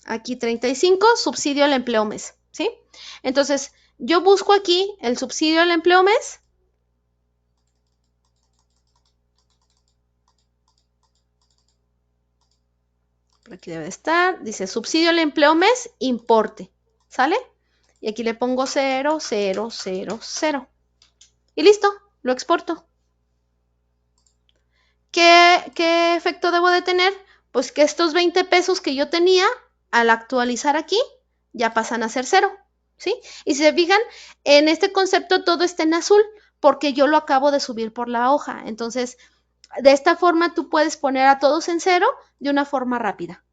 Aquí 35, subsidio al empleo mes, ¿sí? Entonces, yo busco aquí el subsidio al empleo mes. Por aquí debe estar. Dice subsidio al empleo mes, importe. ¿Sale? Y aquí le pongo 0, 0, 0, 0. Y listo, lo exporto. ¿Qué efecto debo de tener? Pues que estos 20 pesos que yo tenía, al actualizar aquí, ya pasan a ser 0. ¿Sí? Y si se fijan, en este concepto todo está en azul, porque yo lo acabo de subir por la hoja. Entonces, de esta forma tú puedes poner a todos en 0 de una forma rápida.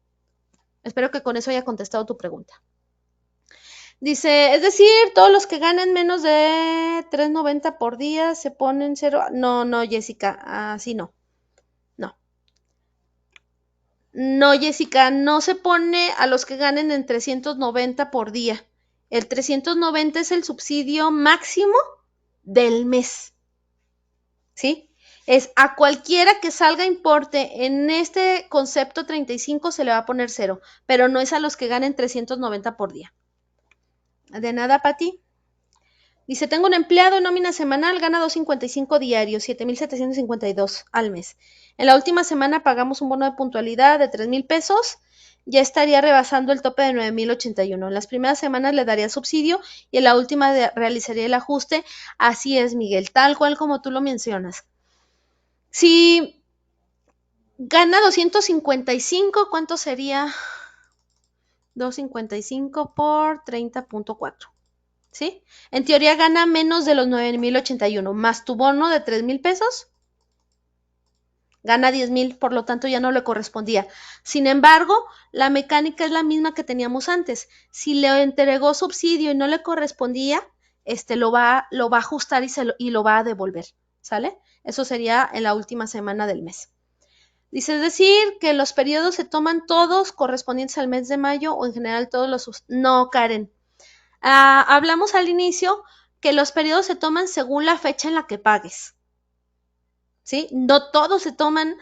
Espero que con eso haya contestado tu pregunta. Dice, es decir, todos los que ganen menos de 3.90 por día se ponen 0. No, Jessica, así no. No, Jessica, no se pone a los que ganen en 390 por día. El 390 es el subsidio máximo del mes. ¿Sí? Es a cualquiera que salga importe en este concepto 35 se le va a poner 0, pero no es a los que ganen 390 por día. De nada, Pati. Dice, tengo un empleado en nómina semanal, gana 255 diarios, 7,752 al mes. En la última semana pagamos un bono de puntualidad de 3,000 pesos, ya estaría rebasando el tope de 9,081. En las primeras semanas le daría subsidio y en la última realizaría el ajuste. Así es, Miguel, tal cual como tú lo mencionas. Si gana 255, ¿cuánto sería? 255 por 30.4. ¿Sí? En teoría gana menos de los 9,081, más tu bono de 3,000 pesos, gana 10,000, por lo tanto ya no le correspondía. Sin embargo, la mecánica es la misma que teníamos antes. Si le entregó subsidio y no le correspondía, lo va a ajustar y lo va a devolver, ¿sale? Eso sería en la última semana del mes. Dice, es decir, que los periodos se toman todos correspondientes al mes de mayo o en general todos los... No, Karen. Hablamos al inicio que los periodos se toman según la fecha en la que pagues. ¿Sí? No todos se toman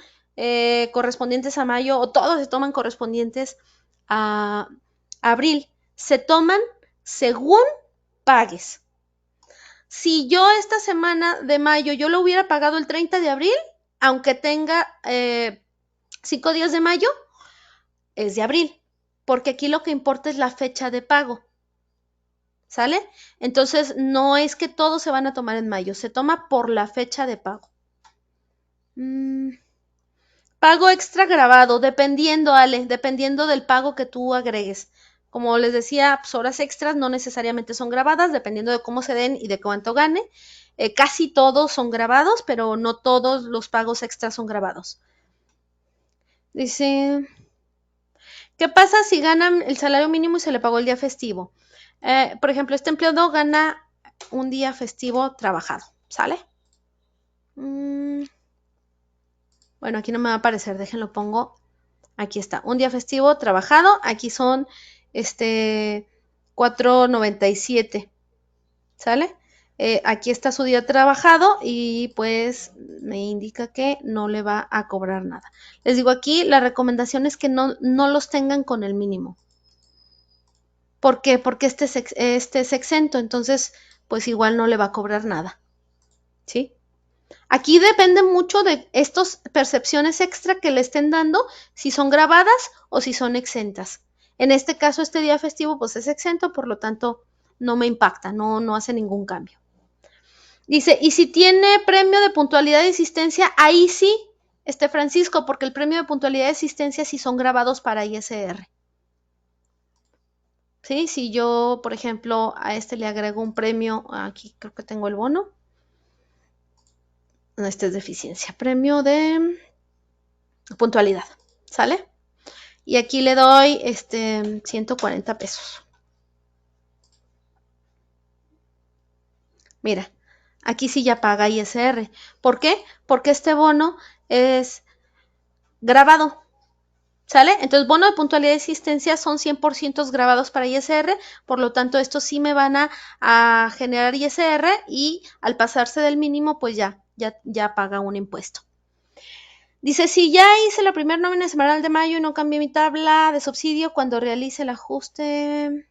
correspondientes a mayo o todos se toman correspondientes a abril. Se toman según pagues. Si yo esta semana de mayo yo lo hubiera pagado el 30 de abril, aunque tenga 5 días de mayo, es de abril, porque aquí lo que importa es la fecha de pago. ¿Sale? Entonces, no es que todos se van a tomar en mayo, se toma por la fecha de pago. Pago extra grabado, dependiendo, Ale, dependiendo del pago que tú agregues. Como les decía, pues, horas extras no necesariamente son grabadas, dependiendo de cómo se den y de cuánto gane. Casi todos son grabados, pero no todos los pagos extras son grabados. Dice, ¿qué pasa si ganan el salario mínimo y se le pagó el día festivo? Por ejemplo, este empleado gana un día festivo trabajado, ¿sale? Bueno, aquí no me va a aparecer, déjenlo pongo. Aquí está, un día festivo trabajado, aquí son 4.97, ¿sale? Aquí está su día trabajado y pues me indica que no le va a cobrar nada. Les digo aquí, la recomendación es que no los tengan con el mínimo. ¿Por qué? Porque este es exento, entonces pues igual no le va a cobrar nada, ¿sí? Aquí depende mucho de estas percepciones extra que le estén dando, si son grabadas o si son exentas. En este caso, este día festivo pues es exento, por lo tanto no me impacta, no hace ningún cambio. Dice, y si tiene premio de puntualidad y asistencia, ahí sí, Francisco, porque el premio de puntualidad y asistencia sí son grabados para ISR. ¿Sí? Si yo, por ejemplo, a le agrego un premio, aquí creo que tengo el bono. No, es de eficiencia, premio de puntualidad, ¿sale? Y aquí le doy 140 pesos. Mira, aquí sí ya paga ISR. ¿Por qué? Porque este bono es grabado, ¿sale? Entonces, bono de puntualidad y asistencia son 100% grabados para ISR, por lo tanto, estos sí me van a generar ISR y al pasarse del mínimo, pues ya paga un impuesto. Dice, si ya hice la primera nómina semanal de mayo y no cambié mi tabla de subsidio cuando realice el ajuste...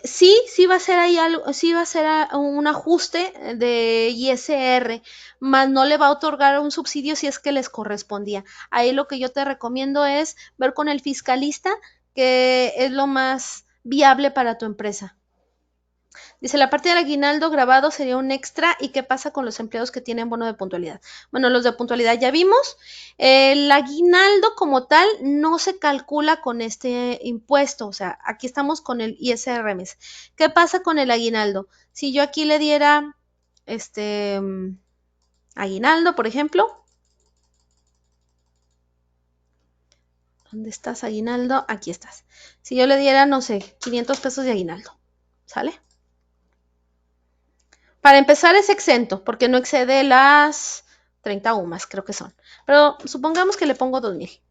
Sí va a ser ahí algo, sí va a ser un ajuste de ISR, más no le va a otorgar un subsidio si es que les correspondía. Ahí lo que yo te recomiendo es ver con el fiscalista, que es lo más viable para tu empresa. Dice, la parte del aguinaldo grabado sería un extra. ¿Y qué pasa con los empleados que tienen bono de puntualidad? Bueno, los de puntualidad ya vimos. El aguinaldo como tal no se calcula con este impuesto. O sea, aquí estamos con el ISR-MES. ¿Qué pasa con el aguinaldo? Si yo aquí le diera aguinaldo, por ejemplo. ¿Dónde estás, aguinaldo? Aquí estás. Si yo le diera, no sé, 500 pesos de aguinaldo, ¿sale? Para empezar es exento, porque no excede las 30 UMAS, creo que son. Pero supongamos que le pongo 2,000.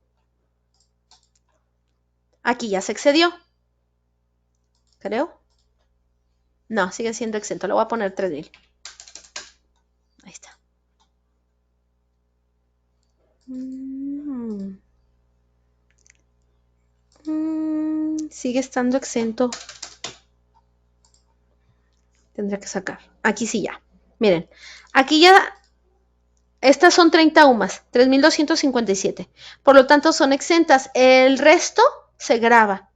Aquí ya se excedió. Creo. No, sigue siendo exento. Le voy a poner 3,000. Ahí está. Sigue estando exento. Tendría que sacar. Aquí sí ya. Miren, aquí ya, estas son 30 UMAS, 3,257. Por lo tanto, son exentas. El resto se graba,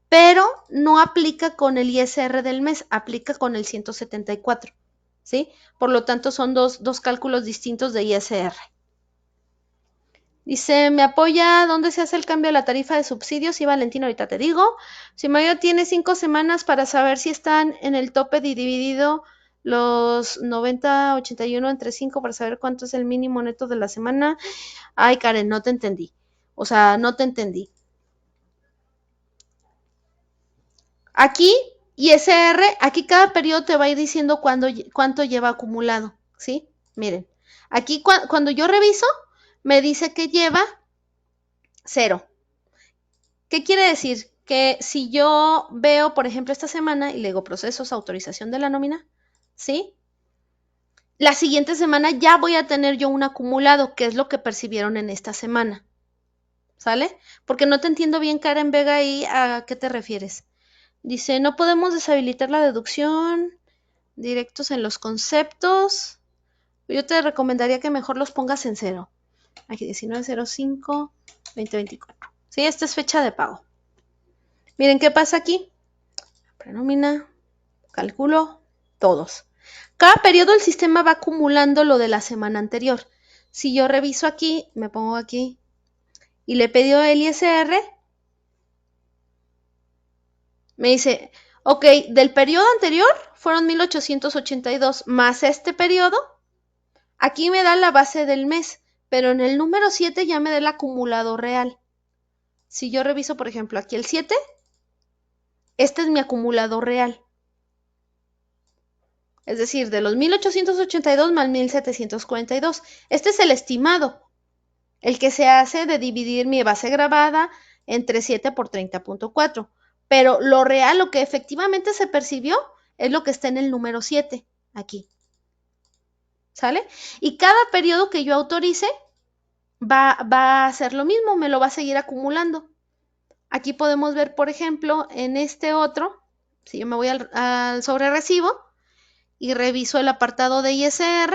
pero no aplica con el ISR del mes, aplica con el 174, ¿sí? Por lo tanto, son dos cálculos distintos de ISR. Dice, ¿me apoya dónde se hace el cambio de la tarifa de subsidios? Sí, Valentina, ahorita te digo. Si Mayo tiene 5 semanas para saber si están en el tope dividido los 90-81 entre 5 para saber cuánto es el mínimo neto de la semana. Ay, Karen, no te entendí. O sea, no te entendí. Aquí, ISR, aquí cada periodo te va a ir diciendo cuánto lleva acumulado, ¿sí? Miren, aquí cuando yo reviso, me dice que lleva 0. ¿Qué quiere decir? Que si yo veo, por ejemplo, esta semana y le digo procesos, autorización de la nómina, ¿sí? La siguiente semana ya voy a tener yo un acumulado, que es lo que percibieron en esta semana. ¿Sale? Porque no te entiendo bien, Karen Vega, ahí a qué te refieres. Dice, no podemos deshabilitar la deducción, directos en los conceptos. Yo te recomendaría que mejor los pongas en 0. Aquí 19/05/2024. Sí, esta es fecha de pago. Miren qué pasa aquí. Prenómina, calculo, todos. Cada periodo el sistema va acumulando lo de la semana anterior. Si yo reviso aquí, me pongo aquí y le pidió el ISR, me dice, ok, del periodo anterior fueron 1882 más este periodo. Aquí me da la base del mes, pero en el número 7 ya me da el acumulado real. Si yo reviso, por ejemplo, aquí el 7, este es mi acumulado real. Es decir, de los 1882 más 1742. Este es el estimado, el que se hace de dividir mi base grabada entre 7 por 30.4. Pero lo real, lo que efectivamente se percibió, es lo que está en el número 7, aquí. ¿Sale? Y cada periodo que yo autorice va a hacer lo mismo, me lo va a seguir acumulando. Aquí podemos ver, por ejemplo, en este otro, si yo me voy al sobre recibo y reviso el apartado de ISR,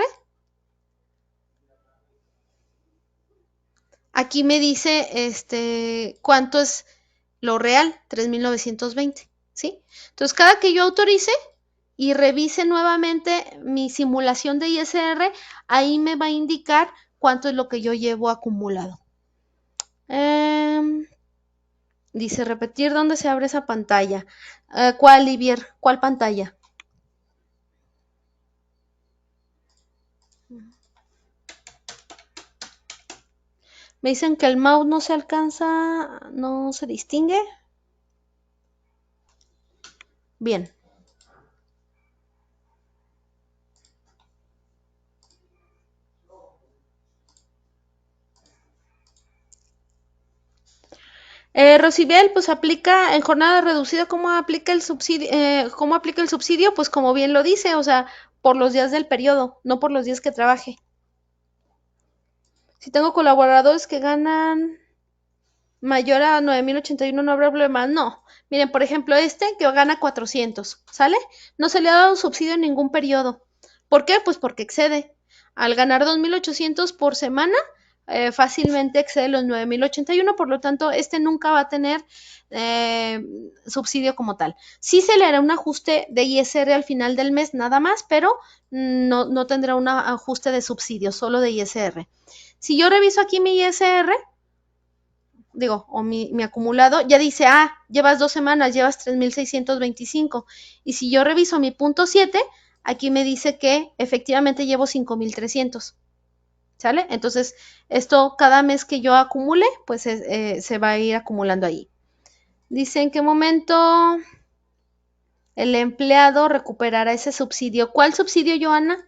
aquí me dice cuánto es lo real, 3,920, ¿sí? Entonces, cada que yo autorice y revise nuevamente mi simulación de ISR, ahí me va a indicar cuánto es lo que yo llevo acumulado. Dice, repetir dónde se abre esa pantalla. ¿Cuál, Ivier? ¿Cuál pantalla? Me dicen que el mouse no se alcanza, no se distingue. Bien. Rosibel, pues aplica en jornada reducida, ¿cómo aplica el subsidio? Pues como bien lo dice, o sea, por los días del periodo, no por los días que trabaje. Si tengo colaboradores que ganan mayor a 9,081, no habrá problema. No. Miren, por ejemplo, este que gana 400, ¿sale? No se le ha dado subsidio en ningún periodo. ¿Por qué? Pues porque excede. Al ganar 2,800 por semana, fácilmente excede los 9,081, por lo tanto, este nunca va a tener subsidio como tal. Sí se le hará un ajuste de ISR al final del mes, nada más, pero no tendrá un ajuste de subsidio, solo de ISR. Si yo reviso aquí mi ISR, o mi acumulado, ya dice, llevas 2 semanas, llevas 3,625. Y si yo reviso mi punto 7, aquí me dice que efectivamente llevo 5,300. ¿Sale? Entonces, esto cada mes que yo acumule, pues se va a ir acumulando ahí. Dice, ¿en qué momento el empleado recuperará ese subsidio? ¿Cuál subsidio, Joana?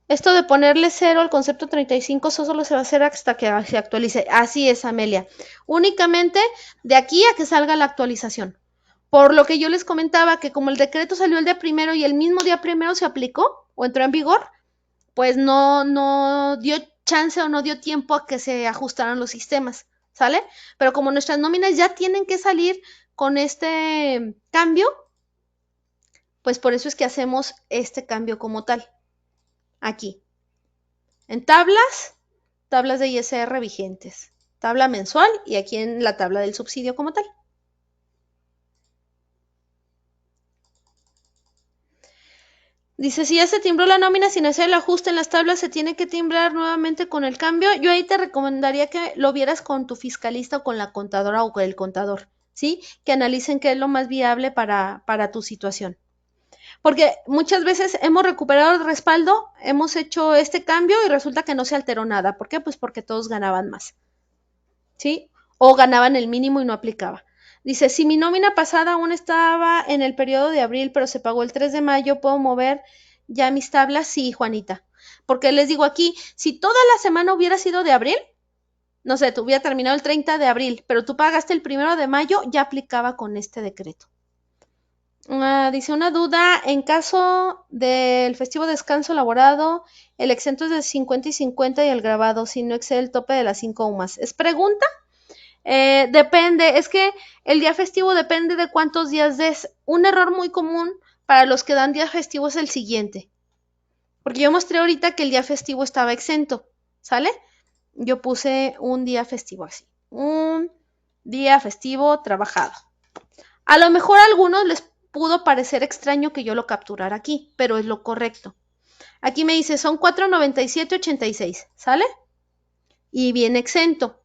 Esto de ponerle 0 al concepto 35 solo se va a hacer hasta que se actualice. Así es, Amelia. Únicamente de aquí a que salga la actualización. Por lo que yo les comentaba que como el decreto salió el día primero y el mismo día primero se aplicó o entró en vigor, pues no dio chance o no dio tiempo a que se ajustaran los sistemas, ¿sale? Pero como nuestras nóminas ya tienen que salir con este cambio, pues por eso es que hacemos este cambio como tal. Aquí. En tablas de ISR vigentes. Tabla mensual y aquí en la tabla del subsidio como tal. Dice, si ya se timbró la nómina sin hacer el ajuste en las tablas, se tiene que timbrar nuevamente con el cambio. Yo ahí te recomendaría que lo vieras con tu fiscalista o con la contadora o con el contador, ¿sí? Que analicen qué es lo más viable para tu situación. Porque muchas veces hemos recuperado el respaldo, hemos hecho este cambio y resulta que no se alteró nada. ¿Por qué? Pues porque todos ganaban más, ¿sí? O ganaban el mínimo y no aplicaba. Dice, si mi nómina pasada aún estaba en el periodo de abril, pero se pagó el 3 de mayo, ¿puedo mover ya mis tablas? Sí, Juanita. porque les digo aquí, si toda la semana hubiera sido de abril, no sé, tú hubiera terminado el 30 de abril, pero tú pagaste el 1 de mayo, ya aplicaba con este decreto. Dice una duda, en caso del festivo descanso elaborado, el exento es de 50 y 50 y el grabado, si no excede el tope de las 5 UMAS. ¿Es pregunta? Depende, es que el día festivo depende de cuántos días des. Un error muy común para los que dan día festivo es el siguiente. Porque yo mostré ahorita que el día festivo estaba exento, ¿sale? Yo puse un día festivo así. Un día festivo trabajado. A lo mejor a algunos les pudo parecer extraño que yo lo capturara aquí, pero es lo correcto. Aquí me dice, son 497.86, ¿sale? Y viene exento.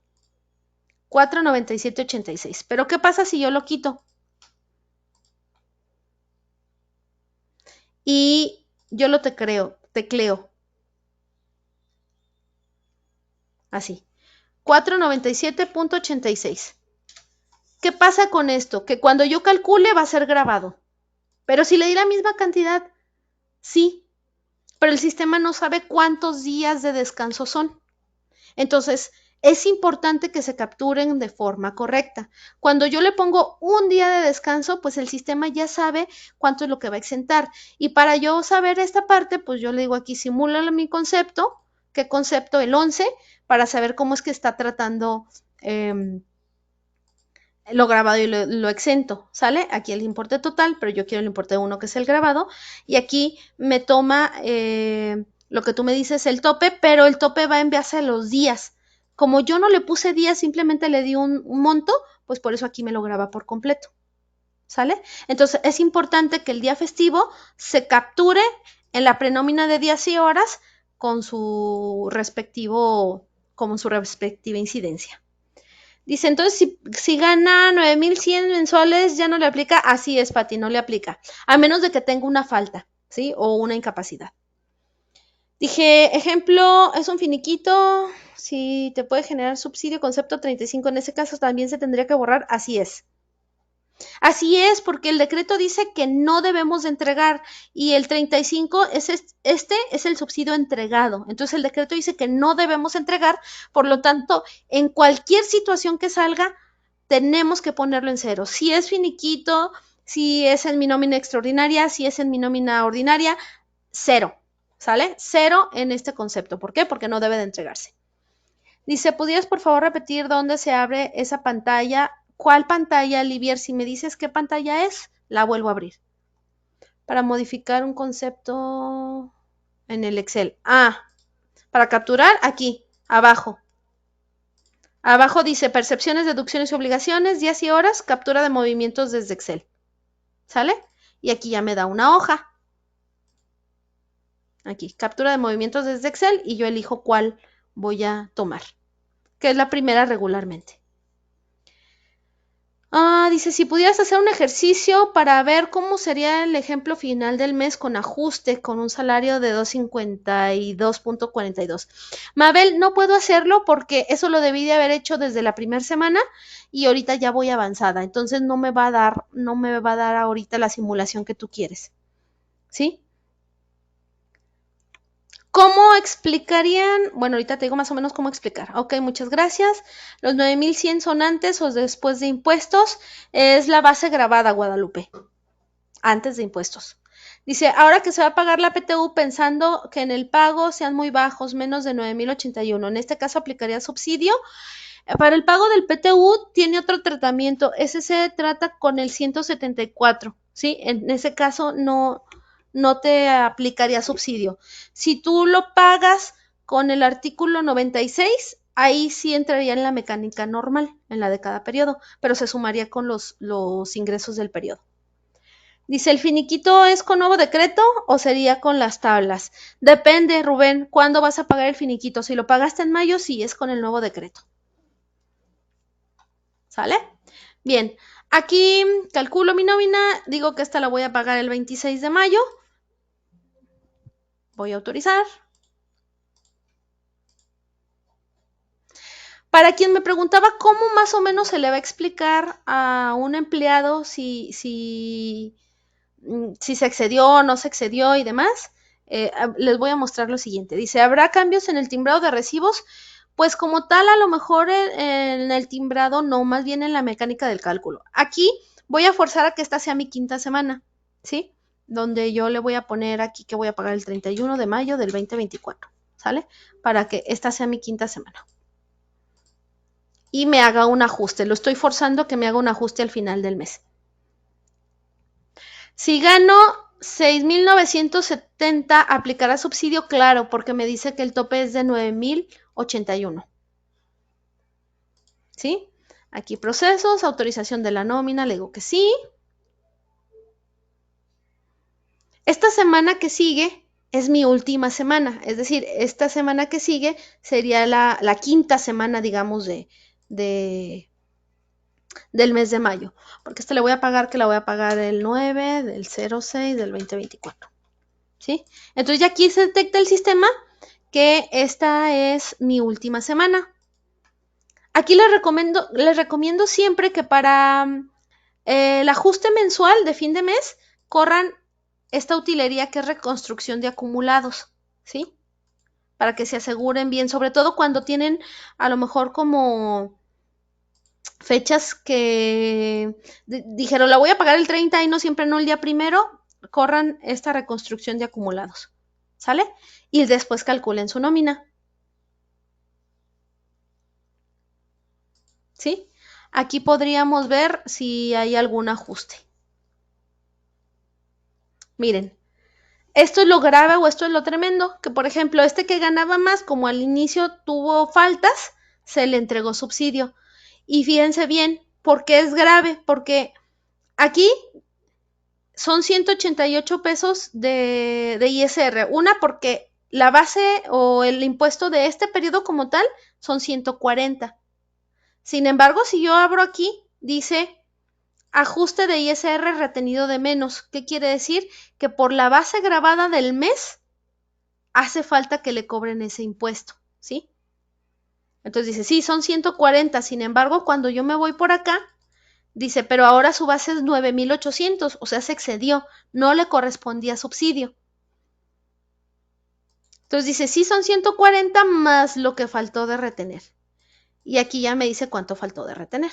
497.86. Pero ¿qué pasa si yo lo quito? Y yo lo tecleo. Así. 497.86. ¿Qué pasa con esto? Que cuando yo calcule va a ser grabado. Pero si le di la misma cantidad, sí. Pero el sistema no sabe cuántos días de descanso son. Entonces, es importante que se capturen de forma correcta. Cuando yo le pongo un día de descanso, pues el sistema ya sabe cuánto es lo que va a exentar. Y para yo saber esta parte, pues yo le digo aquí, simula mi concepto. ¿Qué concepto? El 11, para saber cómo es que está tratando lo grabado y lo exento, ¿sale? Aquí el importe total, pero yo quiero el importe 1, que es el grabado. Y aquí me toma lo que tú me dices, el tope, pero el tope va en base a los días. Como yo no le puse días, simplemente le di un monto, pues por eso aquí me lo graba por completo, ¿sale? Entonces es importante que el día festivo se capture en la prenómina de días y horas con su respectiva incidencia. Dice, entonces, si gana 9,100 mensuales, ¿ya no le aplica? Así es, Pati, no le aplica. A menos de que tenga una falta, ¿sí? O una incapacidad. Dije, ejemplo, es un finiquito, si te puede generar subsidio, concepto 35, en ese caso también se tendría que borrar, así es. Así es, porque el decreto dice que no debemos de entregar y el 35 es es el subsidio entregado. Entonces el decreto dice que no debemos entregar, por lo tanto, en cualquier situación que salga, tenemos que ponerlo en cero. Si es finiquito, si es en mi nómina extraordinaria, si es en mi nómina ordinaria, cero, ¿sale? Cero en este concepto. ¿Por qué? Porque no debe de entregarse. Dice, ¿podrías por favor repetir dónde se abre esa pantalla? ¿Cuál pantalla, Livier? Si me dices qué pantalla es, la vuelvo a abrir. Para modificar un concepto en el Excel. Para capturar, aquí, abajo. Abajo dice percepciones, deducciones y obligaciones, días y horas, captura de movimientos desde Excel. ¿Sale? Y aquí ya me da una hoja. Aquí, captura de movimientos desde Excel y yo elijo cuál voy a tomar, que es la primera regularmente. Dice, si pudieras hacer un ejercicio para ver cómo sería el ejemplo final del mes con ajuste, con un salario de 252.42. Mabel, no puedo hacerlo porque eso lo debí de haber hecho desde la primera semana y ahorita ya voy avanzada. Entonces no me va a dar ahorita la simulación que tú quieres. ¿Sí? ¿Cómo explicarían? Bueno, ahorita te digo más o menos cómo explicar. Ok, muchas gracias. Los 9,100 son antes o después de impuestos. Es la base grabada, Guadalupe. Antes de impuestos. Dice, ahora que se va a pagar la PTU pensando que en el pago sean muy bajos, menos de 9,081. En este caso aplicaría subsidio. Para el pago del PTU tiene otro tratamiento. Ese se trata con el 174. ¿Sí? En ese caso no te aplicaría subsidio. Si tú lo pagas con el artículo 96, ahí sí entraría en la mecánica normal, en la de cada periodo, pero se sumaría con los ingresos del periodo. Dice, ¿el finiquito es con nuevo decreto o sería con las tablas? Depende, Rubén, ¿cuándo vas a pagar el finiquito? Si lo pagaste en mayo, sí, es con el nuevo decreto. ¿Sale? Bien, aquí calculo mi nómina, digo que esta la voy a pagar el 26 de mayo. Voy a autorizar. Para quien me preguntaba cómo más o menos se le va a explicar a un empleado si se excedió o no se excedió y demás, les voy a mostrar lo siguiente. Dice, ¿habrá cambios en el timbrado de recibos? Pues como tal, a lo mejor en el timbrado no, más bien en la mecánica del cálculo. Aquí voy a forzar a que esta sea mi quinta semana, ¿sí? Donde yo le voy a poner aquí que voy a pagar el 31 de mayo del 2024, ¿sale? Para que esta sea mi quinta semana. Y me haga un ajuste. Lo estoy forzando a que me haga un ajuste al final del mes. Si gano 6,970, ¿aplicará subsidio? Claro, porque me dice que el tope es de 9,081. ¿Sí? Aquí procesos, autorización de la nómina, le digo que sí. Esta semana que sigue es mi última semana, es decir, esta semana que sigue sería la quinta semana, digamos, del mes de mayo, porque esta le voy a pagar, que la voy a pagar el 9 del 06 del 2024, ¿sí? Entonces ya aquí se detecta el sistema que esta es mi última semana. Aquí les recomiendo siempre que para el ajuste mensual de fin de mes corran esta utilería que es reconstrucción de acumulados, ¿sí? Para que se aseguren bien, sobre todo cuando tienen a lo mejor como fechas que dijeron, la voy a pagar el 30 y no siempre no el día primero, corran esta reconstrucción de acumulados, ¿sale? Y después calculen su nómina, ¿sí? Aquí podríamos ver si hay algún ajuste. Miren, esto es lo grave o esto es lo tremendo, que por ejemplo, este que ganaba más, como al inicio tuvo faltas, se le entregó subsidio. Y fíjense bien, ¿por qué es grave? Porque aquí son 188 pesos de ISR. Una, porque la base o el impuesto de este periodo como tal son 140. Sin embargo, si yo abro aquí, dice ajuste de ISR retenido de menos. ¿Qué quiere decir? Que por la base grabada del mes hace falta que le cobren ese impuesto, ¿sí? Entonces dice, sí, son 140, sin embargo, cuando yo me voy por acá, dice, pero ahora su base es 9,800, o sea, se excedió, no le correspondía subsidio. Entonces dice, sí, son 140 más lo que faltó de retener. Y aquí ya me dice cuánto faltó de retener.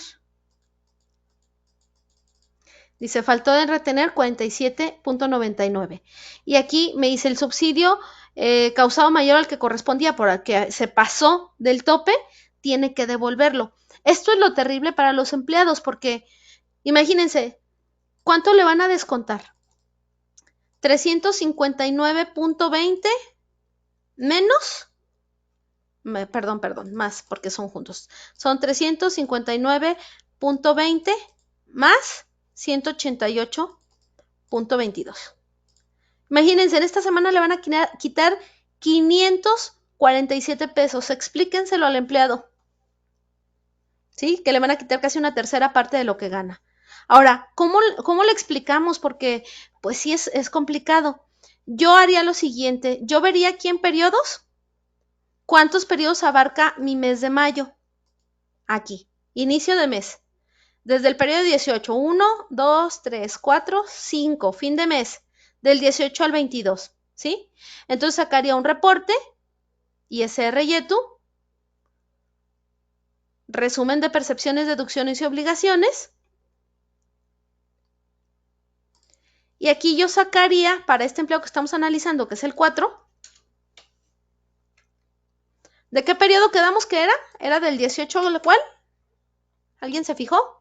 Dice, faltó de retener 47,99. Y aquí me dice el subsidio causado mayor al que correspondía, por el que se pasó del tope, tiene que devolverlo. Esto es lo terrible para los empleados, porque imagínense, ¿cuánto le van a descontar? 359,20 menos, perdón, más, porque son juntos. Son 359,20 más 188,22. Imagínense, en esta semana le van a quitar 547 pesos. Explíquenselo al empleado. ¿Sí? Que le van a quitar casi una tercera parte de lo que gana. Ahora, ¿cómo le explicamos? Porque, pues sí, es complicado. Yo haría lo siguiente. Yo vería aquí en periodos, ¿cuántos periodos abarca mi mes de mayo? Aquí, inicio de mes. Desde el periodo 18, 1, 2, 3, 4, 5, fin de mes, del 18 al 22, ¿sí? Entonces sacaría un reporte, ISR YETU, resumen de percepciones, deducciones y obligaciones. Y aquí yo sacaría, para este empleo que estamos analizando, que es el 4, ¿de qué periodo quedamos que era? ¿Era del 18 al cual? ¿Alguien se fijó?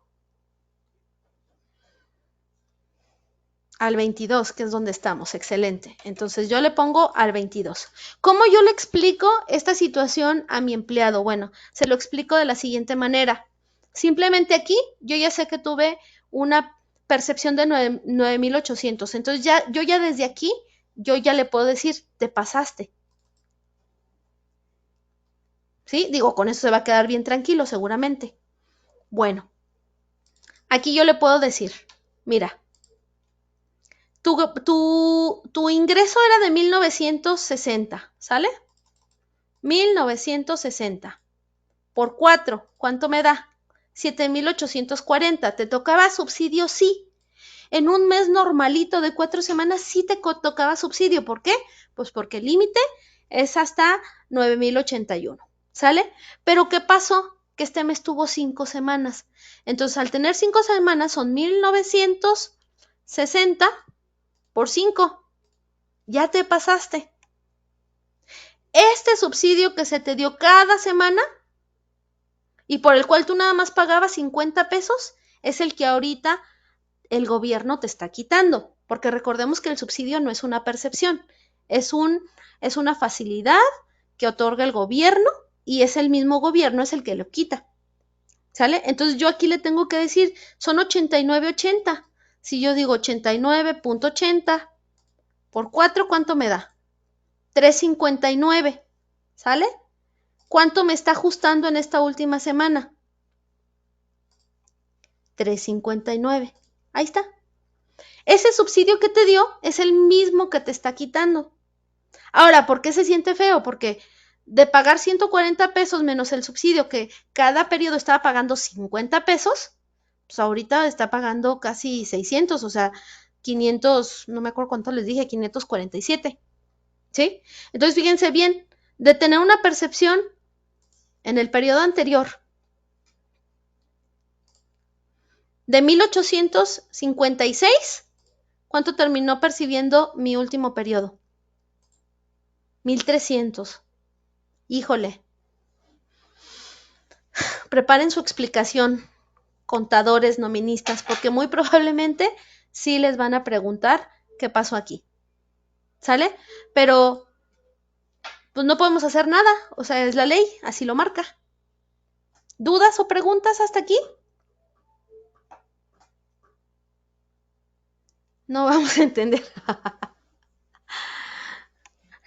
Al 22, que es donde estamos, excelente. Entonces yo le pongo al 22. ¿Cómo yo le explico esta situación a mi empleado? Bueno, se lo explico de la siguiente manera. Simplemente aquí yo ya sé que tuve una percepción de 9,800. Entonces yo ya desde aquí, yo ya le puedo decir, te pasaste. ¿Sí? Digo, con eso se va a quedar bien tranquilo seguramente. Bueno, aquí yo le puedo decir, mira, tu ingreso era de 1960, ¿sale? 1960 por 4, ¿cuánto me da? 7,840. ¿Te tocaba subsidio? Sí. En un mes normalito de 4 semanas sí te tocaba subsidio. ¿Por qué? Pues porque el límite es hasta 9,081. ¿Sale? Pero ¿qué pasó? Que este mes tuvo 5 semanas. Entonces, al tener 5 semanas son 1,960 por 5. Ya te pasaste. Este subsidio que se te dio cada semana y por el cual tú nada más pagabas 50 pesos es el que ahorita el gobierno te está quitando. Porque recordemos que el subsidio no es una percepción, es una facilidad que otorga el gobierno y es el mismo gobierno es el que lo quita. ¿Sale? Entonces yo aquí le tengo que decir, son 89.80. Si yo digo 89.80 por 4, ¿cuánto me da? 3.59. ¿Sale? ¿Cuánto me está ajustando en esta última semana? 3.59. Ahí está. Ese subsidio que te dio es el mismo que te está quitando. Ahora, ¿por qué se siente feo? Porque de pagar 140 pesos menos el subsidio, que cada periodo estaba pagando 50 pesos, pues ahorita está pagando casi 600, o sea, 500, no me acuerdo cuánto les dije, 547. ¿Sí? Entonces, fíjense bien, de tener una percepción en el periodo anterior de 1,856, ¿cuánto terminó percibiendo mi último periodo? 1,300. Híjole. Preparen su explicación, contadores, noministas, porque muy probablemente sí les van a preguntar qué pasó aquí. ¿Sale? Pero pues no podemos hacer nada, o sea, es la ley, así lo marca. ¿Dudas o preguntas hasta aquí? No vamos a entender.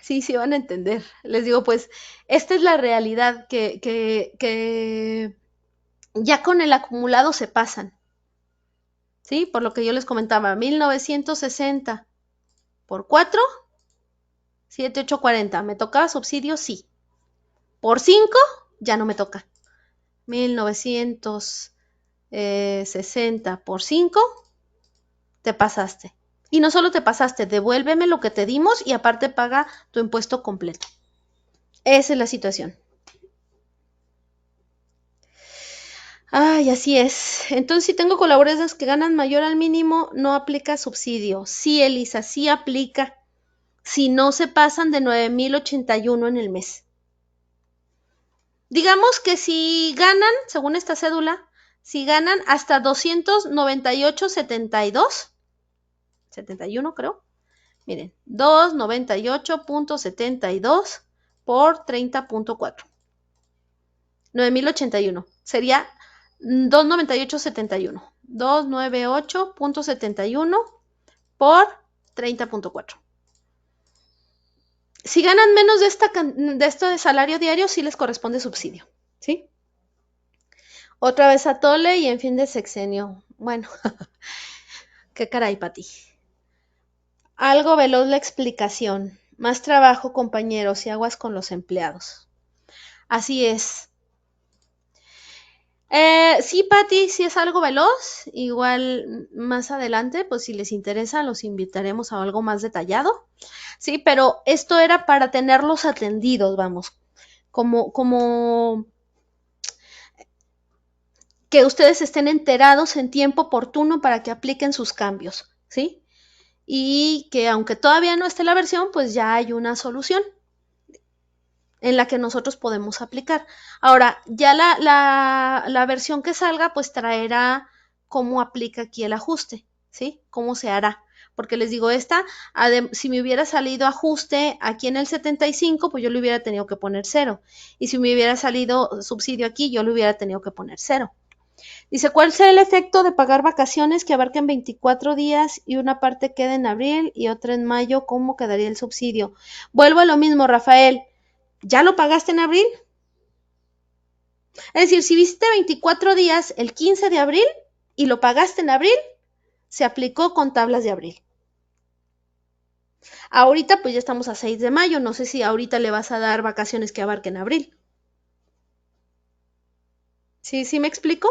Sí, sí van a entender. Les digo, pues, esta es la realidad que ya con el acumulado se pasan. ¿Sí? Por lo que yo les comentaba, 1,960 por 4, 7,840. ¿Me tocaba subsidio? Sí. Por 5, ya no me toca. 1,960 por 5, te pasaste. Y no solo te pasaste, devuélveme lo que te dimos y aparte paga tu impuesto completo. Esa es la situación. Ay, así es. Entonces, si tengo colaboradores que ganan mayor al mínimo, no aplica subsidio. Sí, Elisa, sí aplica. Si no se pasan de 9,081 en el mes. Digamos que si ganan, según esta cédula, si ganan hasta 298.72, 71 creo. Miren, 298.72 por 30.4. 9,081. Sería 298.71. 298.71 por 30.4. Si ganan menos de esto de salario diario, sí les corresponde subsidio. ¿Sí? Otra vez a tole y en fin de sexenio. Bueno, qué caray, Pati. Algo veloz la explicación. Más trabajo, compañeros, y aguas con los empleados. Así es. Sí, Pati, sí es algo veloz. Igual más adelante, pues si les interesa, los invitaremos a algo más detallado. Sí, pero esto era para tenerlos atendidos, vamos. Como que ustedes estén enterados en tiempo oportuno para que apliquen sus cambios, ¿sí? Y que aunque todavía no esté la versión, pues ya hay una solución en la que nosotros podemos aplicar. Ahora, ya la versión que salga, pues traerá cómo aplica aquí el ajuste, ¿sí? Cómo se hará. Porque les digo, si me hubiera salido ajuste aquí en el 75, pues yo le hubiera tenido que poner 0. Y si me hubiera salido subsidio aquí, yo le hubiera tenido que poner 0. Dice, ¿cuál será el efecto de pagar vacaciones que abarquen 24 días y una parte quede en abril y otra en mayo? ¿Cómo quedaría el subsidio? Vuelvo a lo mismo, Rafael. ¿Ya lo pagaste en abril? Es decir, si viste 24 días el 15 de abril y lo pagaste en abril, se aplicó con tablas de abril. Ahorita pues ya estamos a 6 de mayo, no sé si ahorita le vas a dar vacaciones que abarquen abril. ¿Sí me explico?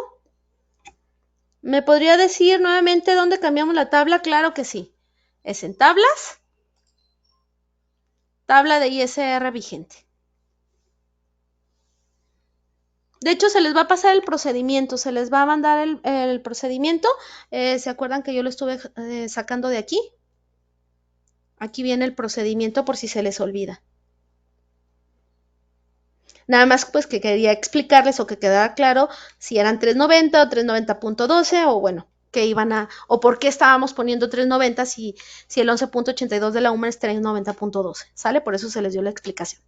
¿Me podría decir nuevamente dónde cambiamos la tabla? Claro que sí. Es en tablas, tabla de ISR vigente. De hecho, se les va a pasar el procedimiento, se les va a mandar el procedimiento. ¿Se acuerdan que yo lo estuve sacando de aquí? Aquí viene el procedimiento por si se les olvida. Nada más pues que quería explicarles o que quedara claro si eran 390 o 390.12 o bueno, que iban a, o por qué estábamos poniendo 390 si el 11.82 de la UMA es 390.12, ¿sale? Por eso se les dio la explicación.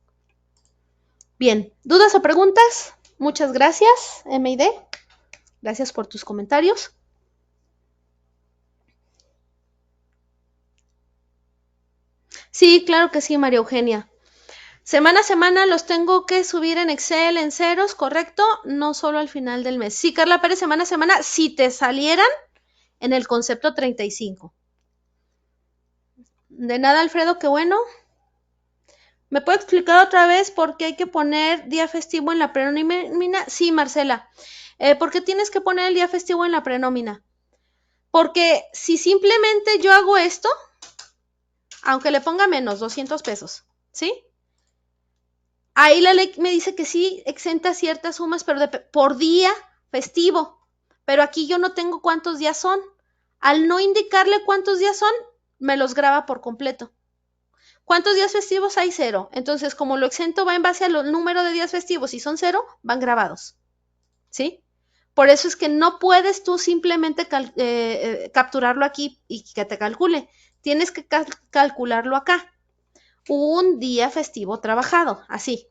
Bien, ¿dudas o preguntas? Muchas gracias, MID. Gracias por tus comentarios. Sí, claro que sí, María Eugenia. Semana a semana los tengo que subir en Excel en ceros, ¿correcto? No solo al final del mes. Sí, Carla Pérez, semana a semana, si te salieran en el concepto 35. De nada, Alfredo, qué bueno. ¿Me puede explicar otra vez por qué hay que poner día festivo en la prenómina? Sí, Marcela. ¿Por qué tienes que poner el día festivo en la prenómina? Porque si simplemente yo hago esto, aunque le ponga menos, 200 pesos, ¿sí? Ahí la ley me dice que sí exenta ciertas sumas, pero por día festivo. Pero aquí yo no tengo cuántos días son. Al no indicarle cuántos días son, me los graba por completo. ¿Cuántos días festivos hay? 0. Entonces, como lo exento va en base al número de días festivos y son 0, van grabados. ¿Sí? Por eso es que no puedes tú simplemente capturarlo aquí y que te calcule. Tienes que calcularlo acá. Un día festivo trabajado, así.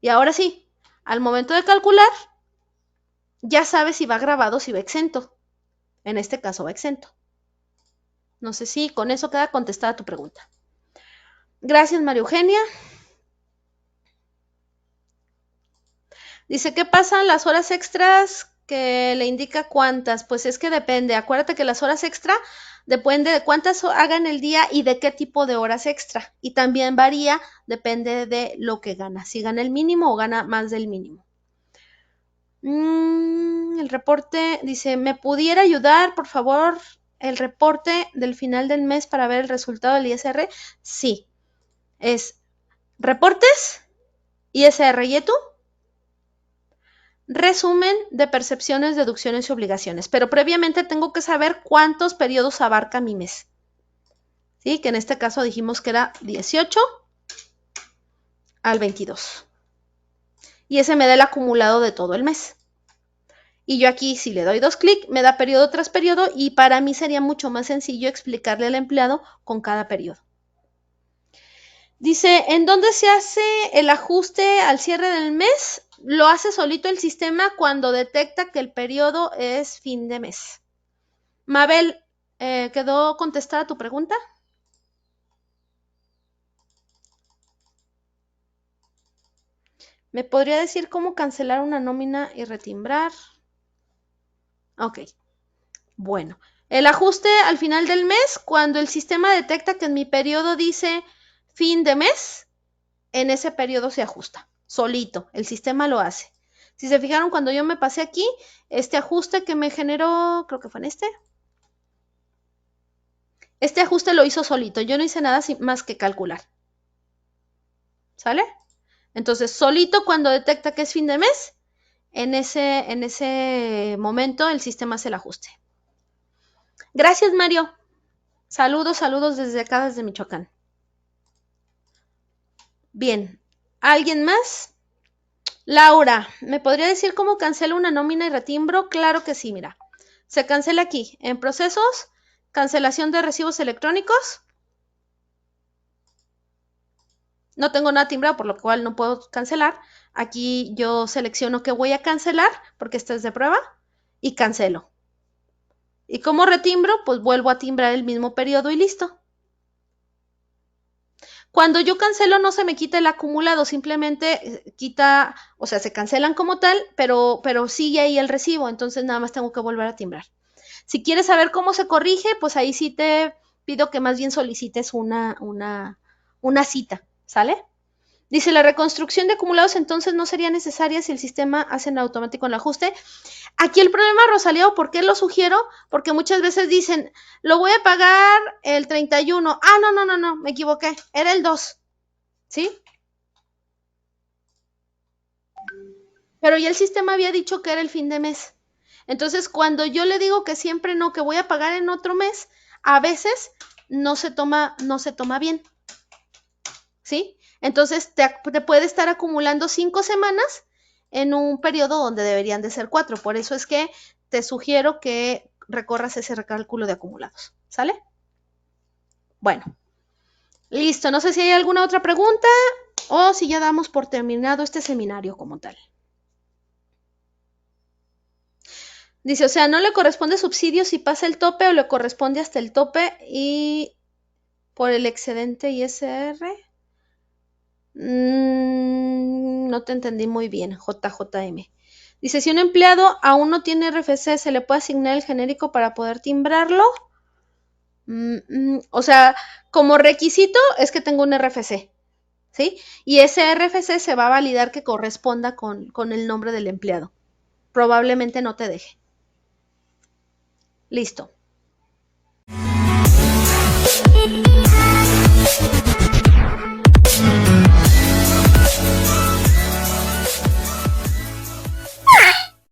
Y ahora sí, al momento de calcular, ya sabes si va grabado o si va exento. En este caso va exento. No sé si con eso queda contestada tu pregunta. Gracias, María Eugenia. Dice, ¿qué pasan las horas extras? Que le indica cuántas. Pues es que depende. Acuérdate que las horas extra depende de cuántas hagan el día y de qué tipo de horas extra. Y también varía, depende de lo que gana. Si gana el mínimo o gana más del mínimo. El reporte dice, ¿me pudiera ayudar, por favor, el reporte del final del mes para ver el resultado del ISR? Sí. Es reportes, ISR y ETU, resumen de percepciones, deducciones y obligaciones. Pero previamente tengo que saber cuántos periodos abarca mi mes. ¿Sí? Que en este caso dijimos que era 18 al 22. Y ese me da el acumulado de todo el mes. Y yo aquí, si le doy 2 clics, me da periodo tras periodo y para mí sería mucho más sencillo explicarle al empleado con cada periodo. Dice, ¿en dónde se hace el ajuste al cierre del mes? Lo hace solito el sistema cuando detecta que el periodo es fin de mes. Mabel, ¿quedó contestada tu pregunta? ¿Me podría decir cómo cancelar una nómina y retimbrar? Ok, bueno. El ajuste al final del mes, cuando el sistema detecta que en mi periodo dice fin de mes, en ese periodo se ajusta, solito, el sistema lo hace. Si se fijaron, cuando yo me pasé aquí, este ajuste que me generó, creo que fue en este ajuste lo hizo solito, yo no hice nada más que calcular. ¿Sale? Entonces, solito cuando detecta que es fin de mes, en ese momento el sistema hace el ajuste. Gracias, Mario. Saludos, saludos desde acá, desde Michoacán. Bien, ¿alguien más? Laura, ¿me podría decir cómo cancelo una nómina y retimbro? Claro que sí, mira. Se cancela aquí, en procesos, cancelación de recibos electrónicos. No tengo nada timbrado, por lo cual no puedo cancelar. Aquí yo selecciono que voy a cancelar, porque esta es de prueba, y cancelo. ¿Y cómo retimbro? Pues vuelvo a timbrar el mismo periodo y listo. Cuando yo cancelo no se me quita el acumulado, simplemente quita, o sea, se cancelan como tal, pero sigue ahí el recibo, entonces nada más tengo que volver a timbrar. Si quieres saber cómo se corrige, pues ahí sí te pido que más bien solicites una cita, ¿sale? Dice, la reconstrucción de acumulados entonces no sería necesaria si el sistema hace en automático el ajuste. Aquí el problema, Rosalía, ¿por qué lo sugiero? Porque muchas veces dicen, lo voy a pagar el 31. Ah, no, me equivoqué, era el 2, ¿sí? Pero ya el sistema había dicho que era el fin de mes. Entonces, cuando yo le digo que siempre no, que voy a pagar en otro mes, a veces no se toma bien, ¿sí? Entonces, te puede estar acumulando 5 semanas en un periodo donde deberían de ser 4. Por eso es que te sugiero que recorras ese recálculo de acumulados, ¿sale? Bueno, listo. No sé si hay alguna otra pregunta o si ya damos por terminado este seminario como tal. Dice, o sea, no le corresponde subsidio si pasa el tope o le corresponde hasta el tope y por el excedente ISR. No te entendí muy bien, JJM. Dice, si un empleado aún no tiene RFC, ¿se le puede asignar el genérico para poder timbrarlo? O sea, como requisito es que tenga un RFC, ¿sí? Y ese RFC se va a validar que corresponda con el nombre del empleado. Probablemente no te deje. Listo.